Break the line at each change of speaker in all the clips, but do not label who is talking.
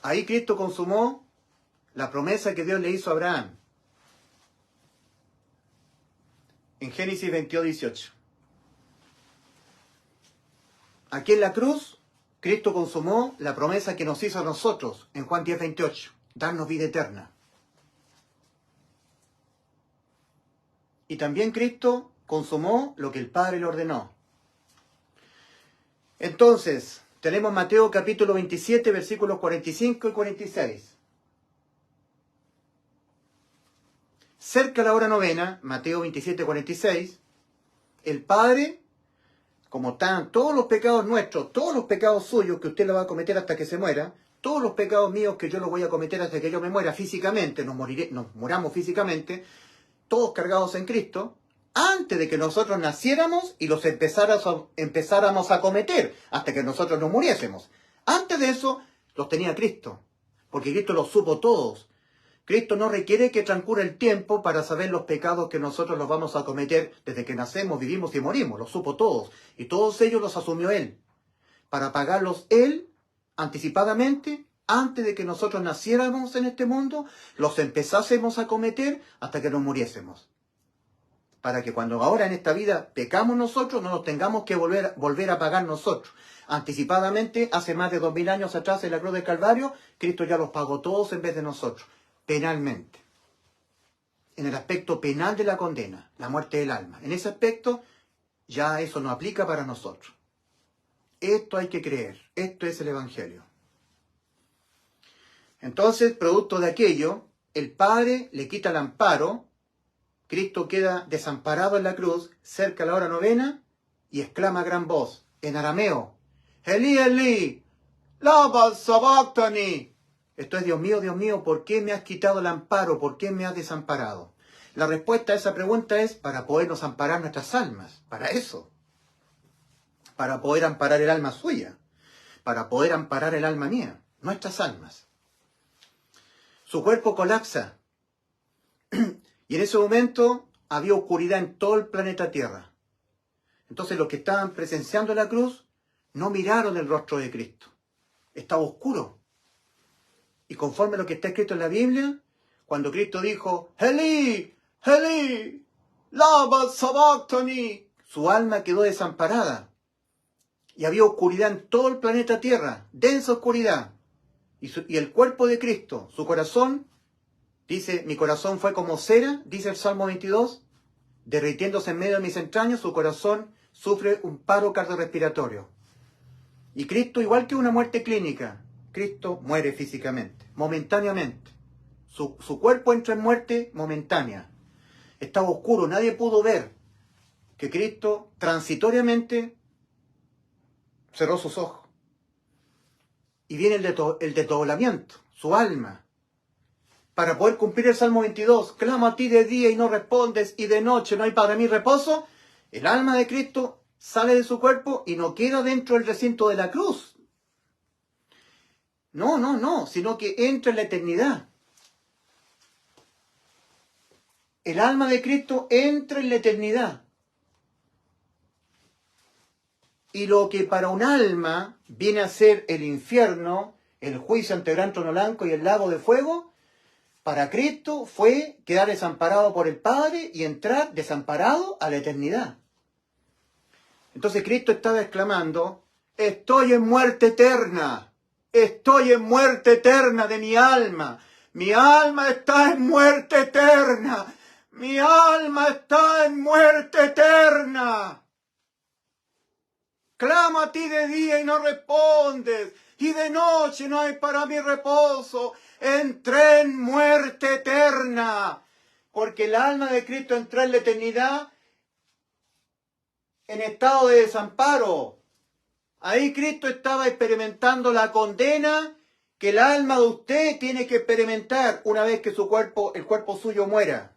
Ahí Cristo consumó la promesa que Dios le hizo a Abraham. En Génesis 22, 18. Aquí en la cruz, Cristo consumó la promesa que nos hizo a nosotros, en Juan 10, 28, darnos vida eterna. Y también Cristo consumó lo que el Padre le ordenó. Entonces, tenemos Mateo capítulo 27, versículos 45 y 46. Cerca de la hora novena, Mateo 27, 46, el Padre, como están todos los pecados nuestros, todos los pecados suyos que usted lo va a cometer hasta que se muera, todos los pecados míos que yo los voy a cometer hasta que yo me muera físicamente, nos muramos físicamente, todos cargados en Cristo, antes de que nosotros naciéramos y los empezáramos a cometer, hasta que nosotros nos muriésemos. Antes de eso, los tenía Cristo, porque Cristo los supo todos. Cristo no requiere que transcurra el tiempo para saber los pecados que nosotros los vamos a cometer desde que nacemos, vivimos y morimos. Los supo todos. Y todos ellos los asumió Él. Para pagarlos Él, anticipadamente, antes de que nosotros naciéramos en este mundo, los empezásemos a cometer hasta que nos muriésemos. Para que cuando ahora en esta vida pecamos nosotros, no nos tengamos que volver a pagar nosotros. Anticipadamente, hace más de 2000 años atrás en la cruz del Calvario, Cristo ya los pagó todos en vez de nosotros. Penalmente, en el aspecto penal de la condena, la muerte del alma. En ese aspecto, ya eso no aplica para nosotros. Esto hay que creer, esto es el Evangelio. Entonces, producto de aquello, el Padre le quita el amparo, Cristo queda desamparado en la cruz, cerca de la hora novena, y exclama a gran voz, en arameo, Elí, Elí, lama sabactani. Esto es, Dios mío, ¿por qué me has quitado el amparo? ¿Por qué me has desamparado? La respuesta a esa pregunta es para podernos amparar nuestras almas, para eso. Para poder amparar el alma suya, para poder amparar el alma mía, nuestras almas. Su cuerpo colapsa y en ese momento había oscuridad en todo el planeta Tierra. Entonces los que estaban presenciando la cruz no miraron el rostro de Cristo. Estaba oscuro. Y conforme a lo que está escrito en la Biblia, cuando Cristo dijo, Elí, Elí, lama sabactani, su alma quedó desamparada. Y había oscuridad en todo el planeta Tierra, densa oscuridad. Y el cuerpo de Cristo, su corazón, dice, mi corazón fue como cera, dice el Salmo 22, derritiéndose en medio de mis entrañas, su corazón sufre un paro cardiorrespiratorio. Y Cristo, igual que una muerte clínica, Cristo muere físicamente, momentáneamente. Su cuerpo entra en muerte momentánea. Estaba oscuro, nadie pudo ver que Cristo transitoriamente cerró sus ojos. Y viene el desdoblamiento, su alma. Para poder cumplir el Salmo 22, clamo a ti de día y no respondes, y de noche no hay para mí reposo. El alma de Cristo sale de su cuerpo y no queda dentro del recinto de la cruz. No, sino que entra en la eternidad. El alma de Cristo entra en la eternidad. Y lo que para un alma viene a ser el infierno, el juicio ante el gran trono blanco y el lago de fuego, para Cristo fue quedar desamparado por el Padre y entrar desamparado a la eternidad. Entonces Cristo estaba exclamando, estoy en muerte eterna. Estoy en muerte eterna de mi alma. Mi alma está en muerte eterna. Mi alma está en muerte eterna. Clamo a ti de día y no respondes. Y de noche no hay para mí reposo. Entré en muerte eterna. Porque el alma de Cristo entró en la eternidad en estado de desamparo. Ahí Cristo estaba experimentando la condena que el alma de usted tiene que experimentar una vez que el cuerpo suyo muera.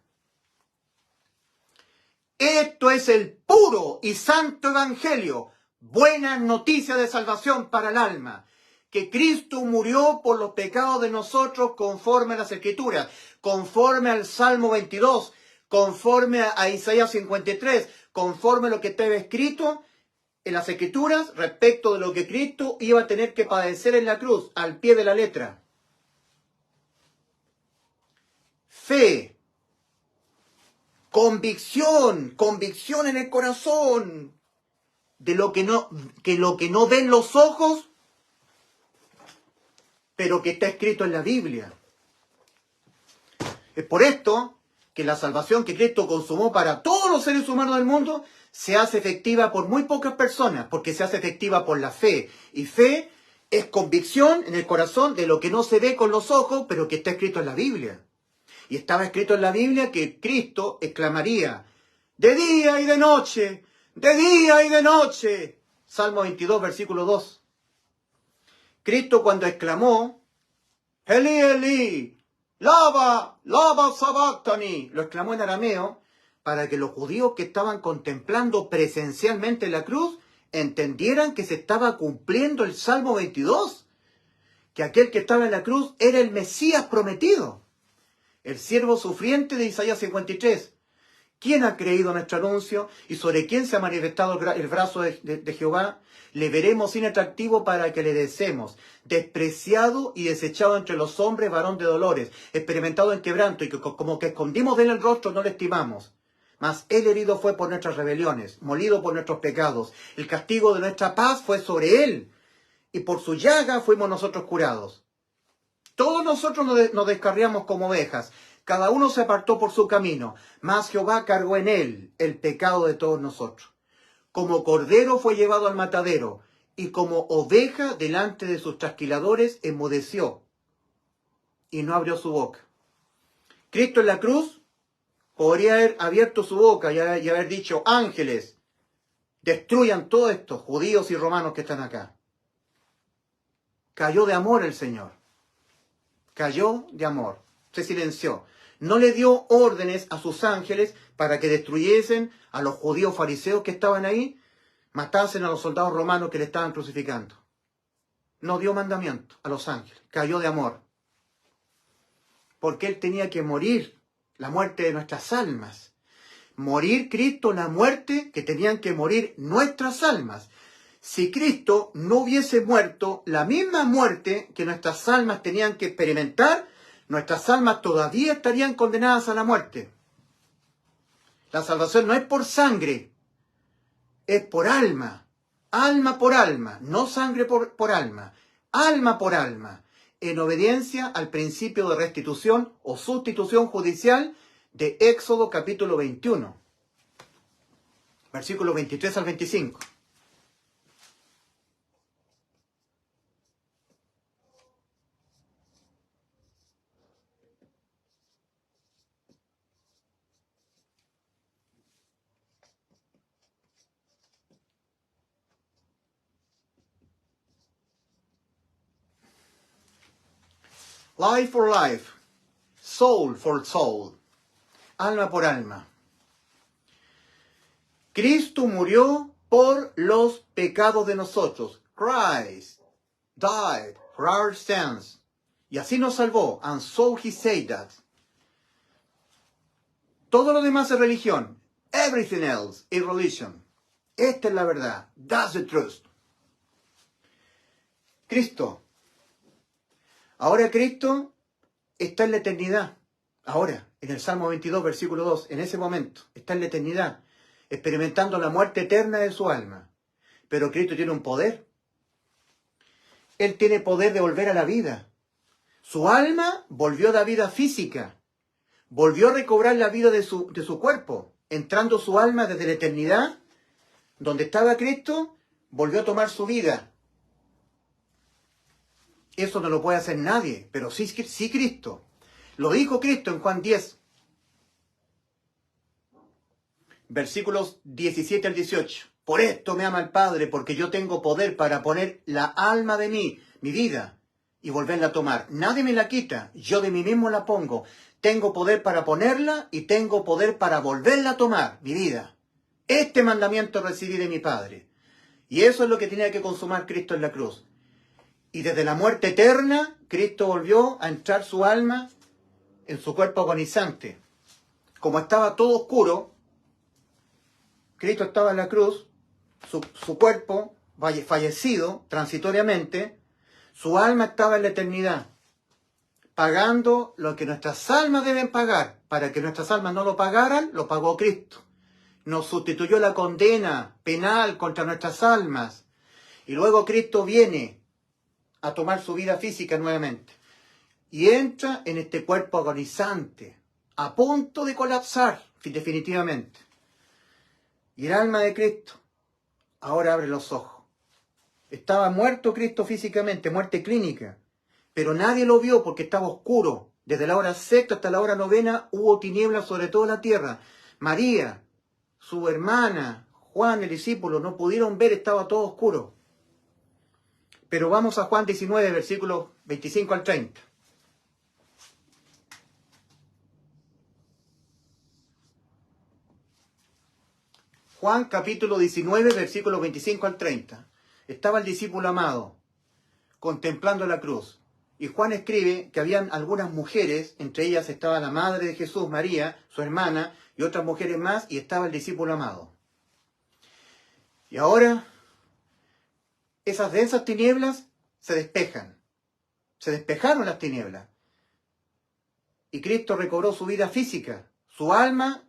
Esto es el puro y santo evangelio, buenas noticias de salvación para el alma. Que Cristo murió por los pecados de nosotros conforme a las Escrituras, conforme al Salmo 22, conforme a Isaías 53, conforme a lo que estaba escrito en las Escrituras respecto de lo que Cristo iba a tener que padecer en la cruz, al pie de la letra. fe, convicción en el corazón de lo que no ven los ojos, pero que está escrito en la Biblia. Es por esto que la salvación que Cristo consumó para todos los seres humanos del mundo se hace efectiva por muy pocas personas, porque se hace efectiva por la fe. Y fe es convicción en el corazón de lo que no se ve con los ojos, pero que está escrito en la Biblia. Y estaba escrito en la Biblia que Cristo exclamaría, de día y de noche, de día y de noche. Salmo 22, versículo 2. Cristo cuando exclamó, Eli, Eli, lava sabactani, lo exclamó en arameo, para que los judíos que estaban contemplando presencialmente la cruz entendieran que se estaba cumpliendo el Salmo 22, que aquel que estaba en la cruz era el Mesías prometido, el siervo sufriente de Isaías 53. ¿Quién ha creído nuestro anuncio y sobre quién se ha manifestado el brazo de Jehová? Le veremos inatractivo para que le deseemos, despreciado y desechado entre los hombres, varón de dolores, experimentado en quebranto, y que como que escondimos de él el rostro, no le estimamos. Mas él herido fue por nuestras rebeliones, molido por nuestros pecados. El castigo de nuestra paz fue sobre él, y por su llaga fuimos nosotros curados. Todos nosotros nos descarriamos como ovejas, cada uno se apartó por su camino, mas Jehová cargó en él el pecado de todos nosotros. Como cordero fue llevado al matadero, y como oveja delante de sus trasquiladores enmudeció, y no abrió su boca. Cristo en la cruz podría haber abierto su boca y haber dicho, ángeles, destruyan todos estos judíos y romanos que están acá. Cayó de amor el Señor. Cayó de amor. Se silenció. No le dio órdenes a sus ángeles para que destruyesen a los judíos fariseos que estaban ahí, matasen a los soldados romanos que le estaban crucificando. No dio mandamiento a los ángeles. Cayó de amor. Porque él tenía que morir la muerte de nuestras almas. Morir Cristo la muerte que tenían que morir nuestras almas. Si Cristo no hubiese muerto la misma muerte que nuestras almas tenían que experimentar, nuestras almas todavía estarían condenadas a la muerte. La salvación no es por sangre, es por alma. Alma por alma, no sangre por alma. Alma por alma, en obediencia al principio de restitución o sustitución judicial de Éxodo capítulo 21, versículos 23 al 25. Life for life, soul for soul, alma por alma. Cristo murió por los pecados de nosotros. Christ died for our sins. Y así nos salvó. And so he said that. Todo lo demás es religión. Everything else is religion. Esta es la verdad. That's the truth. Cristo. Ahora Cristo está en la eternidad. Ahora, en el Salmo 22, versículo 2, en ese momento, está en la eternidad, experimentando la muerte eterna de su alma. Pero Cristo tiene un poder. Él tiene poder de volver a la vida. Su alma volvió a la vida física. Volvió a recobrar la vida de su cuerpo. Entrando su alma desde la eternidad, donde estaba Cristo, volvió a tomar su vida. Eso no lo puede hacer nadie, pero sí Cristo. Lo dijo Cristo en Juan 10, versículos 17 al 18. Por esto me ama el Padre, porque yo tengo poder para poner la alma de mí, mi vida, y volverla a tomar. Nadie me la quita, yo de mí mismo la pongo. Tengo poder para ponerla y tengo poder para volverla a tomar, mi vida. Este mandamiento recibí de mi Padre. Y eso es lo que tenía que consumar Cristo en la cruz. Y desde la muerte eterna, Cristo volvió a entrar su alma en su cuerpo agonizante. Como estaba todo oscuro, Cristo estaba en la cruz, su cuerpo fallecido transitoriamente, su alma estaba en la eternidad, pagando lo que nuestras almas deben pagar. Para que nuestras almas no lo pagaran, lo pagó Cristo. Nos sustituyó la condena penal contra nuestras almas. Y luego Cristo viene a tomar su vida física nuevamente. Y entra en este cuerpo agonizante, a punto de colapsar definitivamente. Y el alma de Cristo ahora abre los ojos. Estaba muerto Cristo físicamente, muerte clínica, pero nadie lo vio porque estaba oscuro. Desde la hora sexta hasta la hora novena hubo tinieblas sobre toda la tierra. María, su hermana, Juan, el discípulo, no pudieron ver, estaba todo oscuro. Pero vamos a Juan 19, versículos 25 al 30. Juan capítulo 19, versículos 25 al 30. Estaba el discípulo amado contemplando la cruz. Y Juan escribe que habían algunas mujeres, entre ellas estaba la madre de Jesús, María, su hermana, y otras mujeres más, y estaba el discípulo amado. Y ahora, esas densas tinieblas se despejan. Se despejaron las tinieblas. Y Cristo recobró su vida física, su alma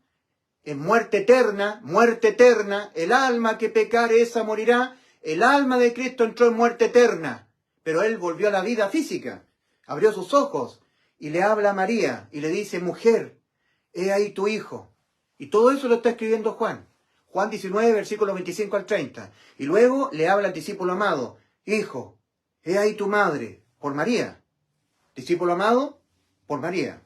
en muerte eterna, el alma que pecare esa morirá. El alma de Cristo entró en muerte eterna, pero Él volvió a la vida física, abrió sus ojos y le habla a María y le dice, mujer, he ahí tu hijo. Y todo eso lo está escribiendo Juan. Juan 19, versículos 25 al 30. Y luego le habla al discípulo amado, hijo, he ahí tu madre, por María. Discípulo amado, por María.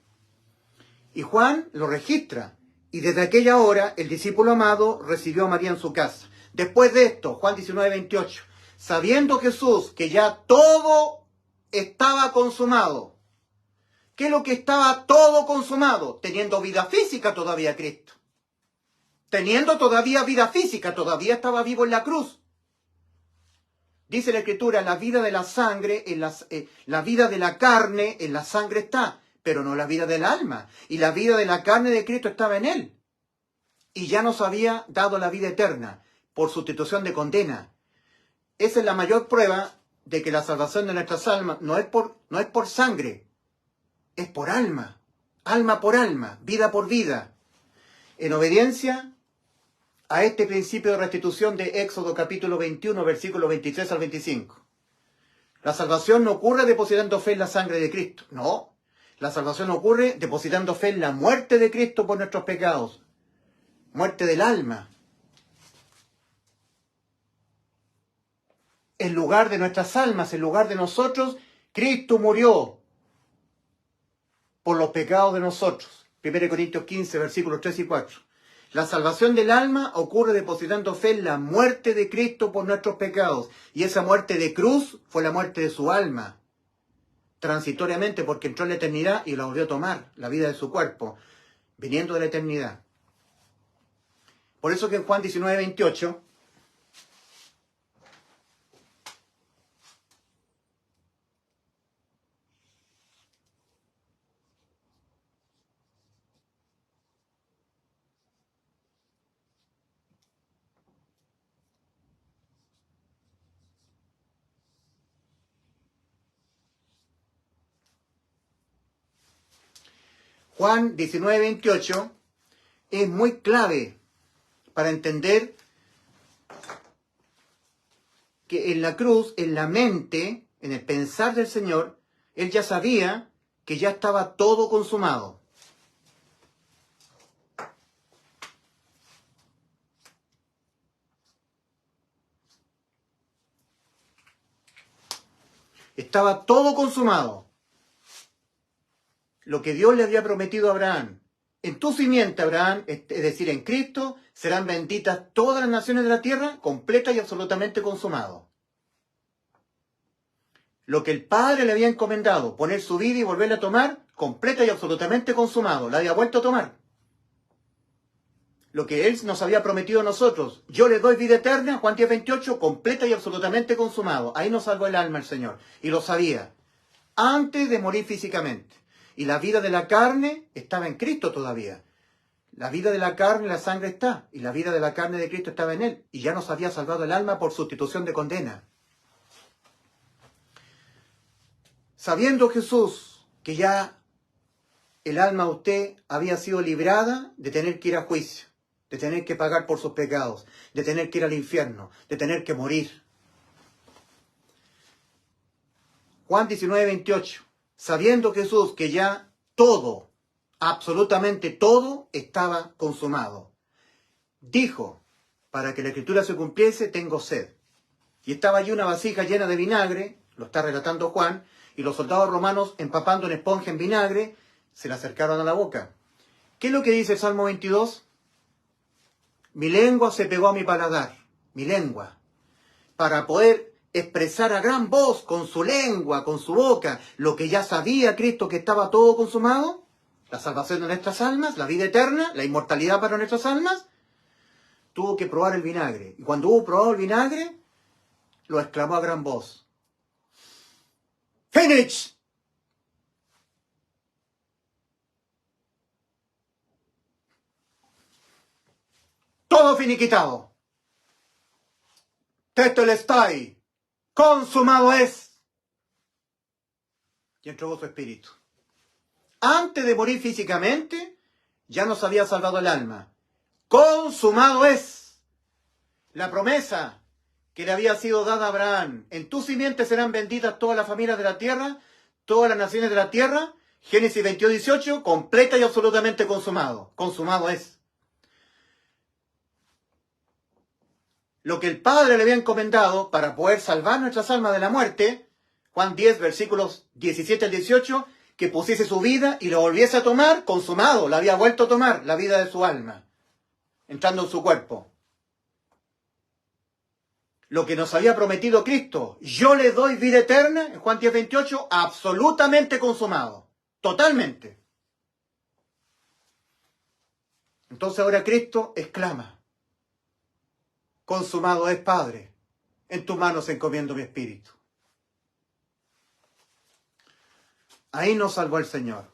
Y Juan lo registra. Y desde aquella hora el discípulo amado recibió a María en su casa. Después de esto, Juan 19, 28, sabiendo Jesús que ya todo estaba consumado. ¿Qué es lo que estaba todo consumado? Teniendo vida física todavía Cristo. Teniendo todavía vida física, todavía estaba vivo en la cruz. Dice la Escritura, la vida de la sangre, la vida de la carne en la sangre está, pero no la vida del alma. Y la vida de la carne de Cristo estaba en Él. Y ya nos había dado la vida eterna por sustitución de condena. Esa es la mayor prueba de que la salvación de nuestras almas no es por sangre, es por alma. Alma por alma, vida por vida. En obediencia a este principio de restitución de Éxodo capítulo 21, versículos 23 al 25. La salvación no ocurre depositando fe en la sangre de Cristo, no. La salvación ocurre depositando fe en la muerte de Cristo por nuestros pecados. Muerte del alma. En lugar de nuestras almas, en lugar de nosotros, Cristo murió por los pecados de nosotros. 1 Corintios 15, versículos 3 y 4. La salvación del alma ocurre depositando fe en la muerte de Cristo por nuestros pecados. Y esa muerte de cruz fue la muerte de su alma. Transitoriamente porque entró en la eternidad y la volvió a tomar, la vida de su cuerpo, viniendo de la eternidad. Por eso que en Juan 19, 28, Juan 19, 28 es muy clave para entender que en la cruz, en la mente, en el pensar del Señor, Él ya sabía que ya estaba todo consumado. Estaba todo consumado. Lo que Dios le había prometido a Abraham. En tu simiente, Abraham, es decir, en Cristo, serán benditas todas las naciones de la tierra, completa y absolutamente consumado. Lo que el Padre le había encomendado, poner su vida y volverla a tomar, completa y absolutamente consumado. La había vuelto a tomar. Lo que Él nos había prometido a nosotros, yo le doy vida eterna, Juan 10, 28, completa y absolutamente consumado. Ahí nos salvó el alma el Señor. Y lo sabía. Antes de morir físicamente. Y la vida de la carne estaba en Cristo todavía. La vida de la carne, la sangre está. Y la vida de la carne de Cristo estaba en Él. Y ya nos había salvado el alma por sustitución de condena. Sabiendo Jesús que ya el alma de usted había sido librada de tener que ir a juicio, de tener que pagar por sus pecados, de tener que ir al infierno, de tener que morir. Juan 19:28. Sabiendo Jesús que ya todo, absolutamente todo, estaba consumado, dijo, para que la escritura se cumpliese, tengo sed. Y estaba allí una vasija llena de vinagre, lo está relatando Juan, y los soldados romanos, empapando una esponja en vinagre, se la acercaron a la boca. ¿Qué es lo que dice el Salmo 22? Mi lengua se pegó a mi paladar, mi lengua, para poder expresar a gran voz con su lengua, con su boca, lo que ya sabía Cristo, que estaba todo consumado, la salvación de nuestras almas, la vida eterna, la inmortalidad para nuestras almas. Tuvo que probar el vinagre. Y cuando hubo probado el vinagre, lo exclamó a gran voz. ¡Finish! Todo finiquitado. Tetelestai. Consumado es. Y entregó su espíritu. Antes de morir físicamente, ya nos había salvado el alma. Consumado es. La promesa que le había sido dada a Abraham. En tu simiente serán benditas todas las familias de la tierra, todas las naciones de la tierra. Génesis 22:18, completa y absolutamente consumado. Consumado es. Lo que el Padre le había encomendado para poder salvar nuestras almas de la muerte, Juan 10, versículos 17 al 18, que pusiese su vida y lo volviese a tomar, consumado, la había vuelto a tomar, la vida de su alma, entrando en su cuerpo. Lo que nos había prometido Cristo, yo le doy vida eterna, en Juan 10, 28, absolutamente consumado, totalmente. Entonces ahora Cristo exclama, consumado es, Padre, en tus manos encomiendo mi espíritu. Ahí nos salvó el Señor.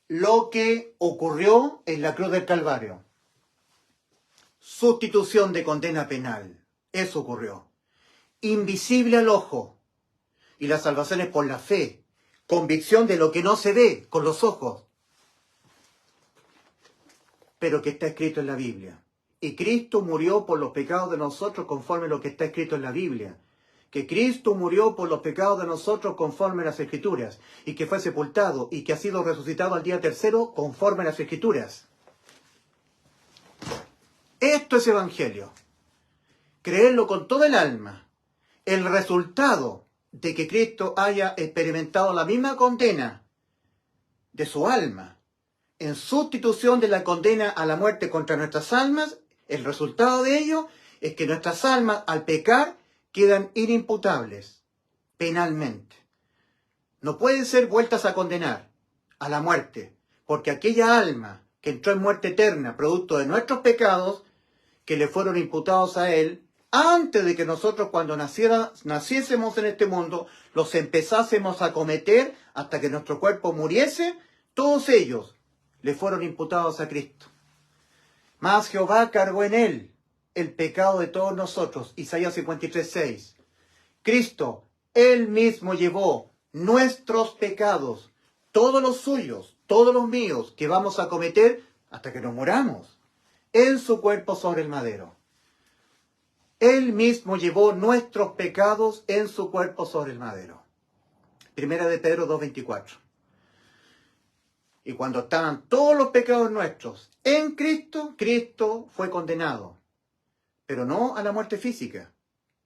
Lo que ocurrió en la cruz del Calvario. Sustitución de condena penal. Eso ocurrió. Invisible al ojo. Y la salvación es por la fe. Convicción de lo que no se ve con los ojos, pero que está escrito en la Biblia. Y Cristo murió por los pecados de nosotros conforme a lo que está escrito en la Biblia. Que Cristo murió por los pecados de nosotros conforme a las Escrituras, y que fue sepultado, y que ha sido resucitado al día tercero conforme a las Escrituras. Esto es Evangelio. Creerlo con todo el alma. El resultado de que Cristo haya experimentado la misma condena de su alma, en sustitución de la condena a la muerte contra nuestras almas, el resultado de ello es que nuestras almas, al pecar, quedan inimputables penalmente. No pueden ser vueltas a condenar a la muerte, porque aquella alma que entró en muerte eterna, producto de nuestros pecados, que le fueron imputados a él, antes de que nosotros cuando naciésemos en este mundo, los empezásemos a cometer hasta que nuestro cuerpo muriese, todos ellos le fueron imputados a Cristo. Mas Jehová cargó en él el pecado de todos nosotros. Isaías 53:6. Cristo, él mismo llevó nuestros pecados, todos los suyos, todos los míos, que vamos a cometer hasta que nos muramos, en su cuerpo sobre el madero. Él mismo llevó nuestros pecados en su cuerpo sobre el madero. Primera de Pedro 2:24. Y cuando estaban todos los pecados nuestros en Cristo, Cristo fue condenado. Pero no a la muerte física,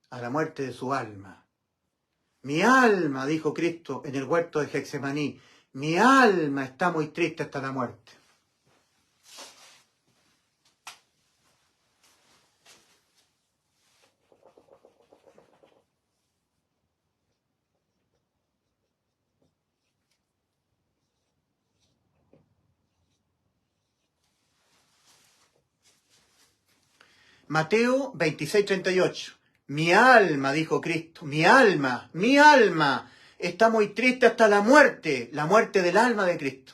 a la muerte de su alma. Mi alma, dijo Cristo en el huerto de Getsemaní, mi alma está muy triste hasta la muerte. Mateo 26:38. Mi alma, dijo Cristo, mi alma está muy triste hasta la muerte del alma de Cristo.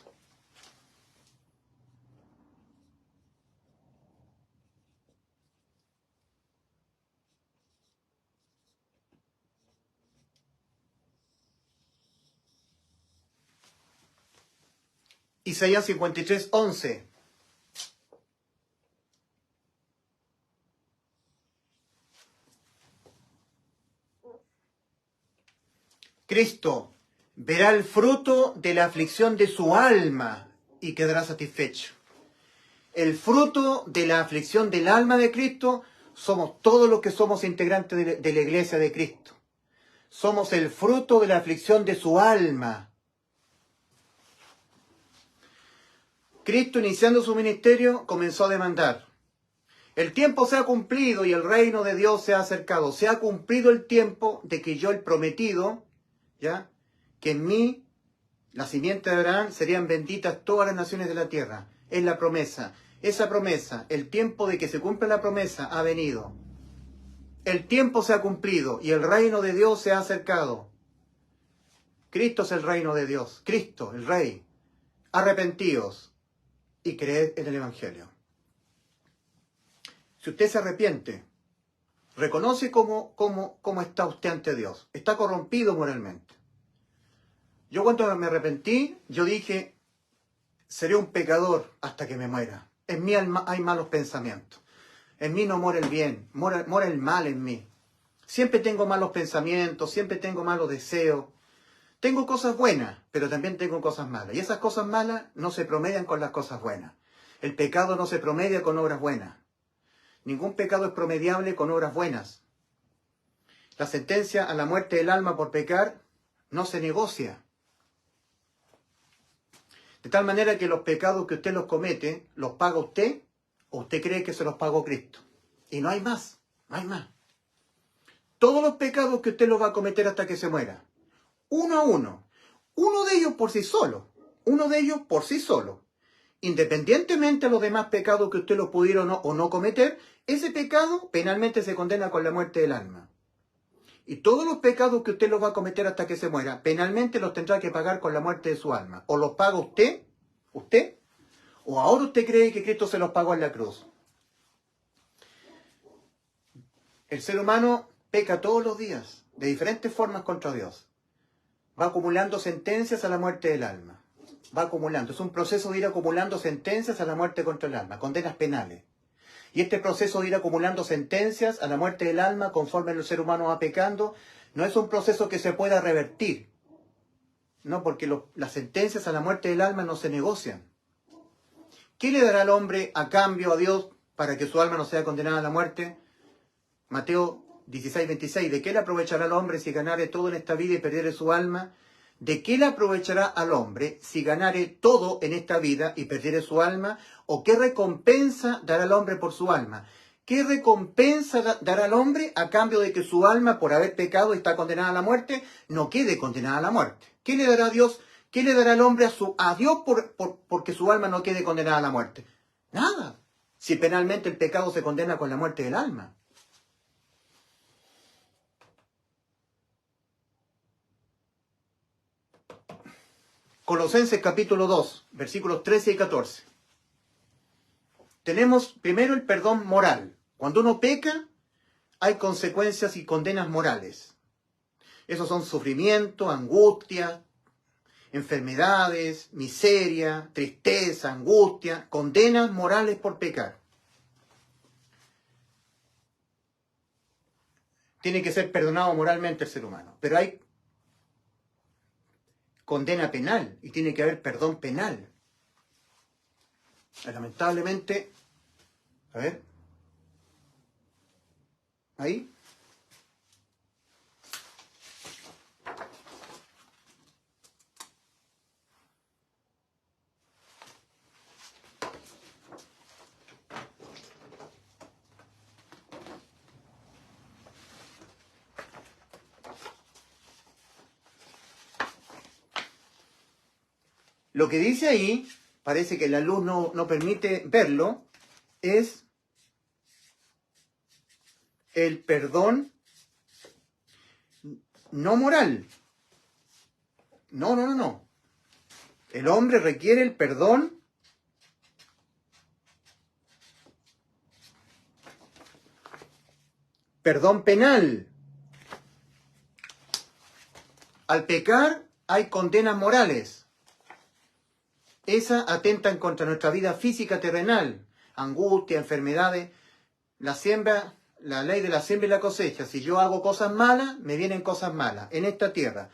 Isaías 53, 11. Cristo verá el fruto de la aflicción de su alma y quedará satisfecho. El fruto de la aflicción del alma de Cristo somos todos los que somos integrantes de la iglesia de Cristo. Somos el fruto de la aflicción de su alma. Cristo, iniciando su ministerio, comenzó a demandar: el tiempo se ha cumplido y el reino de Dios se ha acercado. Se ha cumplido el tiempo de que yo, el prometido, ¿ya?, que en mí, la simiente de Abraham, serían benditas todas las naciones de la tierra. Es la promesa. Esa promesa, el tiempo de que se cumpla la promesa, ha venido. El tiempo se ha cumplido y el reino de Dios se ha acercado. Cristo es el reino de Dios. Cristo, el Rey. Arrepentíos y creed en el Evangelio. Si usted se arrepiente, reconoce cómo está usted ante Dios. Está corrompido moralmente. Yo cuando me arrepentí, yo dije: seré un pecador hasta que me muera. En mí hay malos pensamientos. En mí no mora el bien, mora el mal en mí. Siempre tengo malos pensamientos, siempre tengo malos deseos. Tengo cosas buenas, pero también tengo cosas malas. Y esas cosas malas no se promedian con las cosas buenas. El pecado no se promedia con obras buenas. Ningún pecado es promediable con obras buenas. La sentencia a la muerte del alma por pecar no se negocia. De tal manera que los pecados que usted los comete, los paga usted, o usted cree que se los pagó Cristo. Y no hay más, no hay más. Todos los pecados que usted los va a cometer hasta que se muera, uno a uno. Uno de ellos por sí solo. Independientemente de los demás pecados que usted los pudiera o no cometer, ese pecado penalmente se condena con la muerte del alma. Y todos los pecados que usted los va a cometer hasta que se muera, penalmente los tendrá que pagar con la muerte de su alma. O los paga usted, o ahora usted cree que Cristo se los pagó en la cruz. El ser humano peca todos los días, de diferentes formas contra Dios. Va acumulando sentencias a la muerte del alma. Va acumulando. Es un proceso de ir acumulando sentencias a la muerte contra el alma, condenas penales. Y este proceso de ir acumulando sentencias a la muerte del alma conforme el ser humano va pecando, no es un proceso que se pueda revertir. No, porque las sentencias a la muerte del alma no se negocian. ¿Qué le dará al hombre a cambio a Dios para que su alma no sea condenada a la muerte? Mateo 16, 26. ¿De qué le aprovechará al hombre si ganare todo en esta vida y perdiere su alma? ¿De qué le aprovechará al hombre si ganare todo en esta vida y perdiere su alma? ¿O qué recompensa dará al hombre por su alma? ¿Qué recompensa dará al hombre a cambio de que su alma, por haber pecado y está condenada a la muerte, no quede condenada a la muerte? ¿Qué le dará a Dios? ¿Qué le dará al hombre a Dios porque su alma no quede condenada a la muerte? Nada. Si penalmente el pecado se condena con la muerte del alma. Colosenses capítulo 2, versículos 13 y 14. Tenemos primero el perdón moral. Cuando uno peca, hay consecuencias y condenas morales. Esos son sufrimiento, angustia, enfermedades, miseria, tristeza, angustia, condenas morales por pecar. Tiene que ser perdonado moralmente el ser humano, pero hay condena penal y tiene que haber perdón penal. Lamentablemente, a ver, ahí. Lo que dice ahí, parece que la luz no permite verlo, es el perdón no moral. No. El hombre requiere el perdón penal. Al pecar hay condenas morales. Esa atentan contra nuestra vida física terrenal, angustia, enfermedades. La siembra, la ley de la siembra y la cosecha. Si yo hago cosas malas, me vienen cosas malas en esta tierra.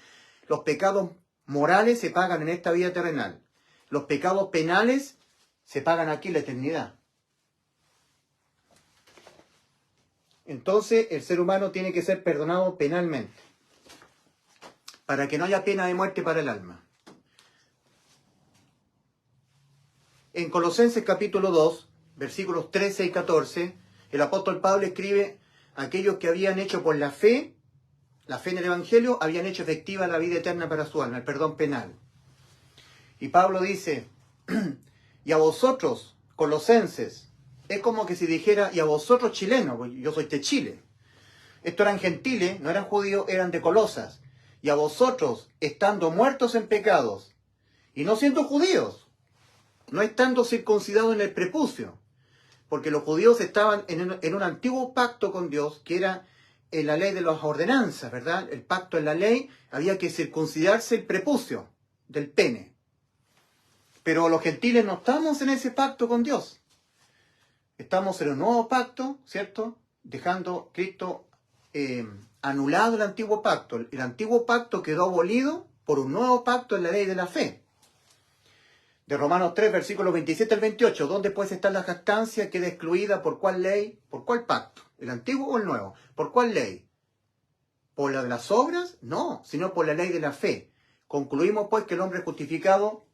Los pecados morales se pagan en esta vida terrenal. Los pecados penales se pagan aquí en la eternidad. Entonces el ser humano tiene que ser perdonado penalmente, para que no haya pena de muerte para el alma. En Colosenses capítulo 2, versículos 13 y 14, el apóstol Pablo escribe: aquellos que habían hecho por la fe en el Evangelio, habían hecho efectiva la vida eterna para su alma, el perdón penal. Y Pablo dice: y a vosotros, colosenses, es como que si dijera, y a vosotros chilenos, yo soy de Chile. Estos eran gentiles, no eran judíos, eran de Colosas. Y a vosotros, estando muertos en pecados, y no siendo judíos, no estando circuncidados en el prepucio, porque los judíos estaban en un antiguo pacto con Dios, que era en la ley de las ordenanzas, ¿verdad? El pacto en la ley, había que circuncidarse el prepucio del pene. Pero los gentiles no estamos en ese pacto con Dios. Estamos en un nuevo pacto, ¿cierto? Dejando Cristo anulado el antiguo pacto. El antiguo pacto quedó abolido por un nuevo pacto en la ley de la fe. De Romanos 3, versículos 27 al 28, ¿dónde pues está la jactancia? Queda excluida por cuál ley, por cuál pacto, el antiguo o el nuevo. ¿Por cuál ley? ¿Por la de las obras? No, sino por la ley de la fe. Concluimos pues que el hombre es justificado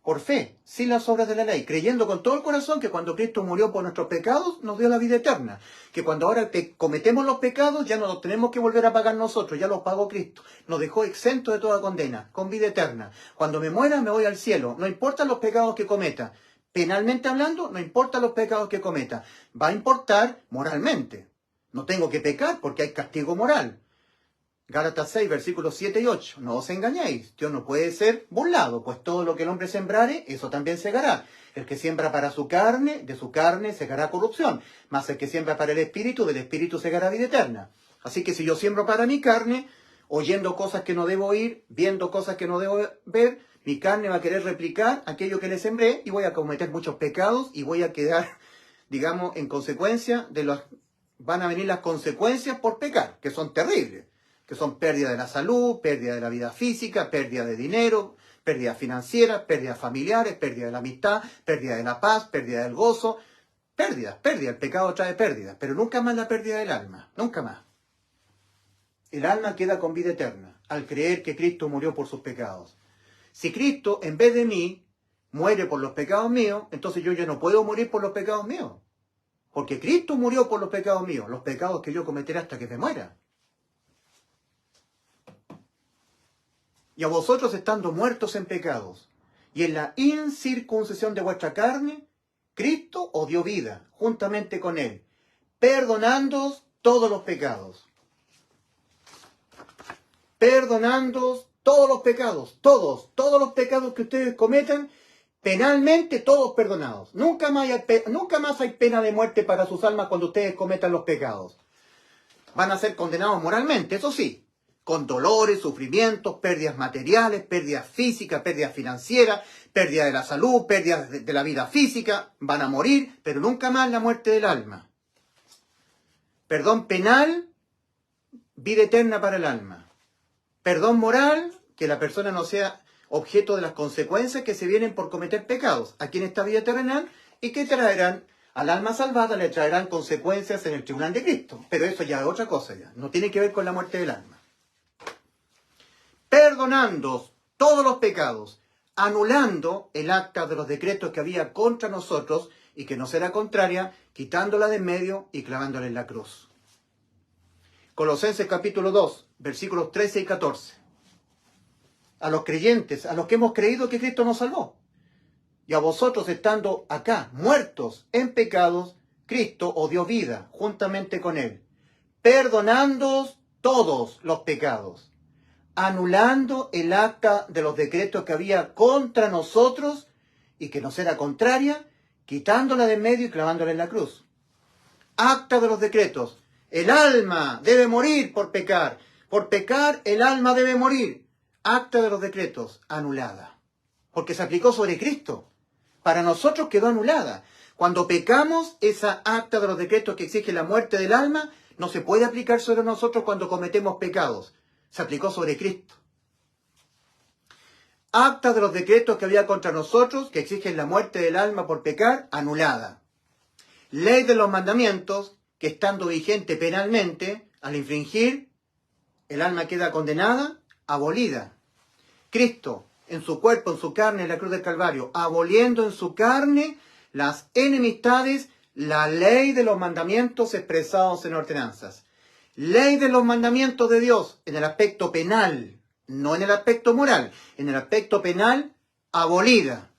por fe, sin las obras de la ley, creyendo con todo el corazón que cuando Cristo murió por nuestros pecados, nos dio la vida eterna. Que cuando ahora cometemos los pecados, ya no los tenemos que volver a pagar nosotros, ya los pagó Cristo. Nos dejó exento de toda condena, con vida eterna. Cuando me muera, me voy al cielo. No importa los pecados que cometa. Penalmente hablando, no importa los pecados que cometa. Va a importar moralmente. No tengo que pecar porque hay castigo moral. Gálatas 6, versículos 7 y 8. No os engañéis, Dios no puede ser burlado, pues todo lo que el hombre sembrare, eso también segará. El que siembra para su carne, de su carne segará corrupción. Mas el que siembra para el espíritu, del espíritu segará vida eterna. Así que si yo siembro para mi carne, oyendo cosas que no debo oír, viendo cosas que no debo ver, mi carne va a querer replicar aquello que le sembré y voy a cometer muchos pecados y voy a quedar, digamos, en consecuencia de los... Van a venir las consecuencias por pecar, que son terribles. Que son pérdida de la salud, pérdida de la vida física, pérdida de dinero, pérdida financiera, pérdidas familiares, pérdida de la amistad, pérdida de la paz, pérdida del gozo. Pérdida. El pecado trae pérdida, pero nunca más la pérdida del alma, nunca más. El alma queda con vida eterna, al creer que Cristo murió por sus pecados. Si Cristo, en vez de mí, muere por los pecados míos, entonces yo ya no puedo morir por los pecados míos. Porque Cristo murió por los pecados míos, los pecados que yo cometeré hasta que me muera. Y a vosotros estando muertos en pecados, y en la incircuncisión de vuestra carne, Cristo os dio vida, juntamente con Él, perdonándoos todos los pecados. Perdonándoos todos los pecados, todos los pecados que ustedes cometan, penalmente todos perdonados. Nunca más hay pena de muerte para sus almas cuando ustedes cometan los pecados. Van a ser condenados moralmente, eso sí, con dolores, sufrimientos, pérdidas materiales, pérdidas físicas, pérdidas financieras, pérdida de la salud, pérdida de la vida física, van a morir, pero nunca más la muerte del alma. Perdón penal, vida eterna para el alma. Perdón moral, que la persona no sea objeto de las consecuencias que se vienen por cometer pecados aquí en esta vida terrenal y que traerán al alma salvada, le traerán consecuencias en el tribunal de Cristo. Pero eso ya es otra cosa, ya no tiene que ver con la muerte del alma. Perdonando todos los pecados, anulando el acta de los decretos que había contra nosotros y que nos era contraria, quitándola de en medio y clavándola en la cruz. Colosenses capítulo 2, versículos 13 y 14. A los creyentes, a los que hemos creído que Cristo nos salvó. Y a vosotros estando acá, muertos en pecados, Cristo os dio vida juntamente con Él, perdonándoos todos los pecados, anulando el acta de los decretos que había contra nosotros y que nos era contraria, quitándola de en medio y clavándola en la cruz. Acta de los decretos. El alma debe morir por pecar. Por pecar el alma debe morir. Acta de los decretos, anulada. porque se aplicó sobre Cristo. Para nosotros quedó anulada. Cuando pecamos, esa acta de los decretos que exige la muerte del alma no se puede aplicar sobre nosotros cuando cometemos pecados. Se aplicó sobre Cristo. Acta de los decretos que había contra nosotros, que exigen la muerte del alma por pecar, anulada. Ley de los mandamientos, que estando vigente penalmente, al infringir, el alma queda condenada, abolida. Cristo, en su cuerpo, en su carne, en la cruz del Calvario, aboliendo en su carne las enemistades, la ley de los mandamientos expresados en ordenanzas. Ley de los mandamientos de Dios en el aspecto penal, no en el aspecto moral, en el aspecto penal, abolida.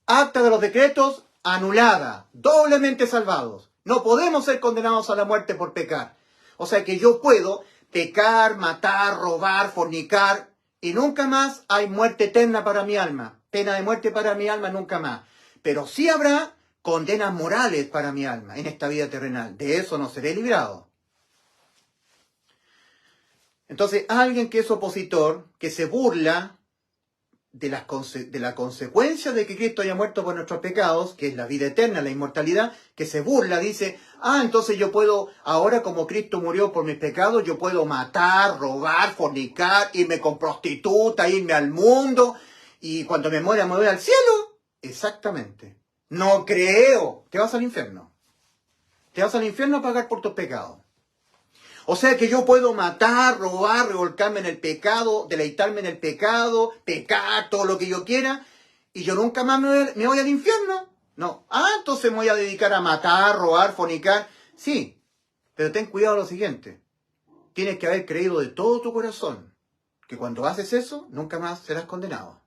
Acta de los decretos, anulada, doblemente salvados. No podemos ser condenados a la muerte por pecar. O sea que yo puedo pecar, matar, robar, fornicar, y nunca más hay muerte eterna para mi alma. Pena de muerte para mi alma nunca más. Pero sí habrá condenas morales para mi alma en esta vida terrenal. De eso no seré librado. Entonces, alguien que es opositor, que se burla de la consecuencia de que Cristo haya muerto por nuestros pecados, que es la vida eterna, la inmortalidad, que se burla, dice, entonces yo puedo, ahora como Cristo murió por mis pecados, yo puedo matar, robar, fornicar, irme con prostituta, irme al mundo, y cuando me muera al cielo. Exactamente. No creo. Te vas al infierno. Te vas al infierno a pagar por tus pecados. O sea que yo puedo matar, robar, revolcarme en el pecado, deleitarme en el pecado, pecar, todo lo que yo quiera, y yo nunca más me voy al infierno. No. Entonces me voy a dedicar a matar, robar, fornicar. Sí, pero ten cuidado lo siguiente. Tienes que haber creído de todo tu corazón que cuando haces eso, nunca más serás condenado.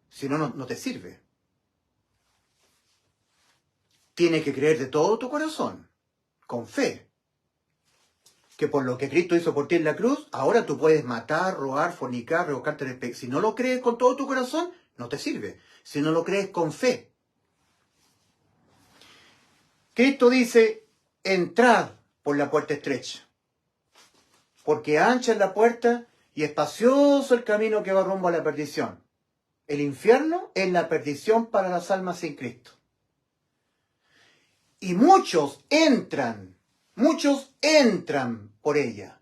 Si no, no te sirve. Tienes que creer de todo tu corazón, con fe, que por lo que Cristo hizo por ti en la cruz, ahora tú puedes matar, robar, fornicar, revolcarte en el pecado. Si no lo crees con todo tu corazón, no te sirve. Si no lo crees con fe. Cristo dice, entrad por la puerta estrecha, porque ancha es la puerta y espacioso el camino que va rumbo a la perdición. El infierno es la perdición para las almas sin Cristo. Y muchos entran por ella,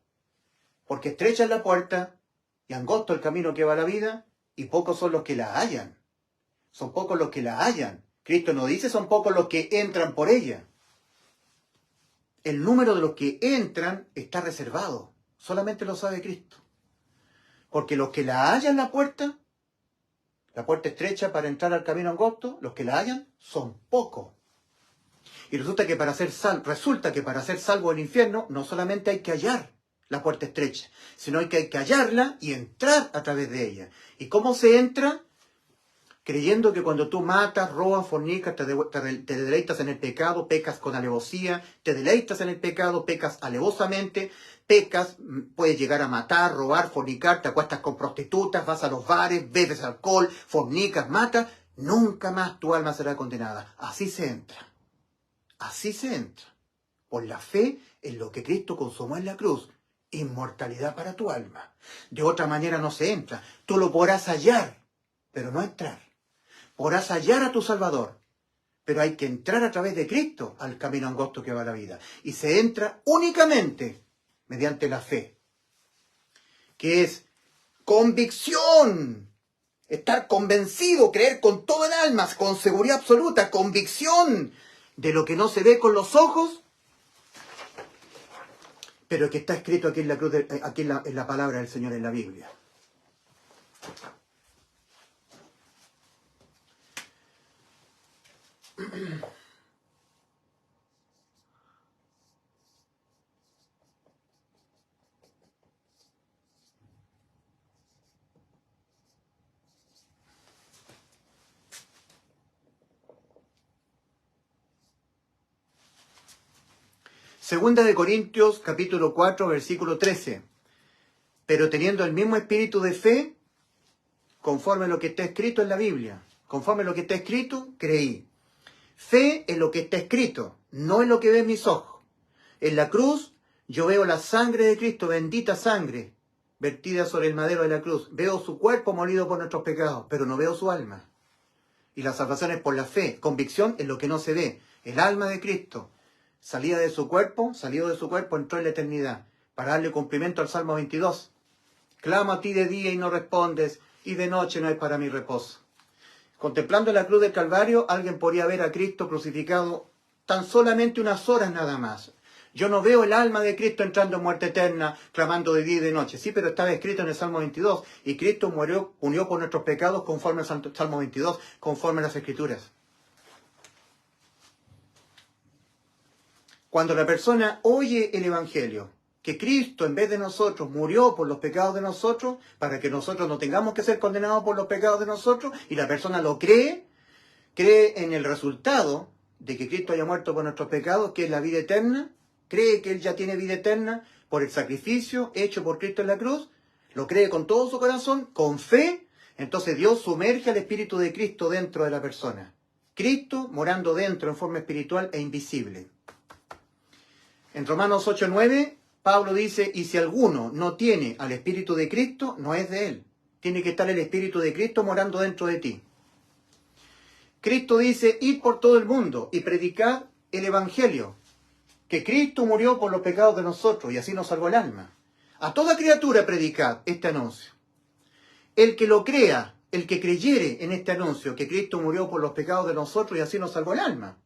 porque estrecha es la puerta y angosto el camino que va a la vida, y pocos son los que la hallan. Son pocos los que la hallan. Cristo no dice son pocos los que entran por ella. El número de los que entran está reservado. Solamente lo sabe Cristo. Porque los que la hallan la puerta estrecha para entrar al camino angosto, los que la hallan son pocos. Y resulta que para ser salvo del infierno, no solamente hay que hallar la puerta estrecha, sino que hay que hallarla y entrar a través de ella. ¿Y cómo se entra? Creyendo que cuando tú matas, robas, fornicas, te deleitas en el pecado, pecas con alevosía, te deleitas en el pecado, pecas alevosamente, pecas, puedes llegar a matar, robar, fornicar, te acuestas con prostitutas, vas a los bares, bebes alcohol, fornicas, matas, nunca más tu alma será condenada. Así se entra. Así se entra, por la fe en lo que Cristo consumó en la cruz, inmortalidad para tu alma. De otra manera no se entra. Tú lo podrás hallar, pero no entrar. Podrás hallar a tu Salvador, pero hay que entrar a través de Cristo al camino angosto que va a la vida. Y se entra únicamente mediante la fe, que es convicción. Estar convencido, creer con todo el alma, con seguridad absoluta, convicción de lo que no se ve con los ojos, pero que está escrito aquí en la cruz, en la palabra del Señor en la Biblia. Segunda de Corintios, capítulo 4, versículo 13. Pero teniendo el mismo espíritu de fe, conforme a lo que está escrito en la Biblia, conforme a lo que está escrito, creí. Fe en lo que está escrito, no en lo que ven mis ojos. En la cruz yo veo la sangre de Cristo, bendita sangre, vertida sobre el madero de la cruz. Veo su cuerpo molido por nuestros pecados, pero no veo su alma. Y la salvación es por la fe. Convicción es lo que no se ve. El alma de Cristo, salido de su cuerpo, entró en la eternidad. Para darle cumplimiento al Salmo 22. Clamo a ti de día y no respondes, y de noche no es para mi reposo. Contemplando la cruz del Calvario, alguien podría ver a Cristo crucificado tan solamente unas horas nada más. Yo no veo el alma de Cristo entrando en muerte eterna, clamando de día y de noche. Sí, pero estaba escrito en el Salmo 22, y Cristo murió por nuestros pecados conforme al Salmo 22, conforme a las Escrituras. Cuando la persona oye el Evangelio, que Cristo en vez de nosotros murió por los pecados de nosotros, para que nosotros no tengamos que ser condenados por los pecados de nosotros, y la persona lo cree en el resultado de que Cristo haya muerto por nuestros pecados, que es la vida eterna, cree que Él ya tiene vida eterna por el sacrificio hecho por Cristo en la cruz, lo cree con todo su corazón, con fe, entonces Dios sumerge al Espíritu de Cristo dentro de la persona. Cristo morando dentro en forma espiritual e invisible. En Romanos 8:9, Pablo dice, y si alguno no tiene al Espíritu de Cristo, no es de él. Tiene que estar el Espíritu de Cristo morando dentro de ti. Cristo dice, id por todo el mundo y predicad el Evangelio, que Cristo murió por los pecados de nosotros y así nos salvó el alma. A toda criatura predicad este anuncio. El que lo crea, el que creyere en este anuncio, que Cristo murió por los pecados de nosotros y así nos salvó el alma.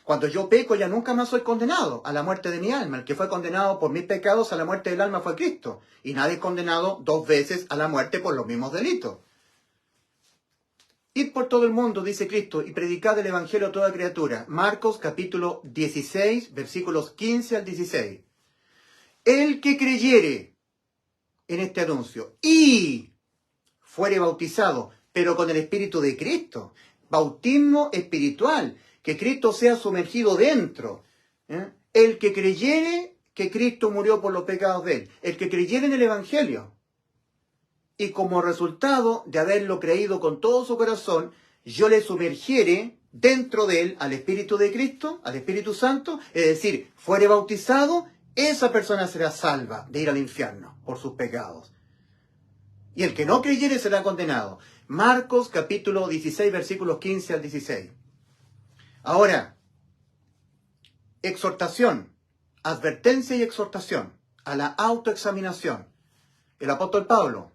Cuando yo peco ya nunca más soy condenado a la muerte de mi alma. El que fue condenado por mis pecados a la muerte del alma fue Cristo. Y nadie es condenado 2 veces a la muerte por los mismos delitos. Id por todo el mundo, dice Cristo, y predicad el Evangelio a toda criatura. Marcos capítulo 16, versículos 15 al 16. El que creyere en este anuncio y fuere bautizado, pero con el Espíritu de Cristo, bautismo espiritual, que Cristo sea sumergido dentro. El que creyere que Cristo murió por los pecados de él, el que creyere en el Evangelio, y como resultado de haberlo creído con todo su corazón, yo le sumergiere dentro de él al Espíritu de Cristo, al Espíritu Santo, es decir, fuere bautizado, esa persona será salva de ir al infierno por sus pecados. Y el que no creyere será condenado. Marcos capítulo 16, versículos 15 al 16. Ahora, exhortación, advertencia y exhortación a la autoexaminación. El apóstol Pablo,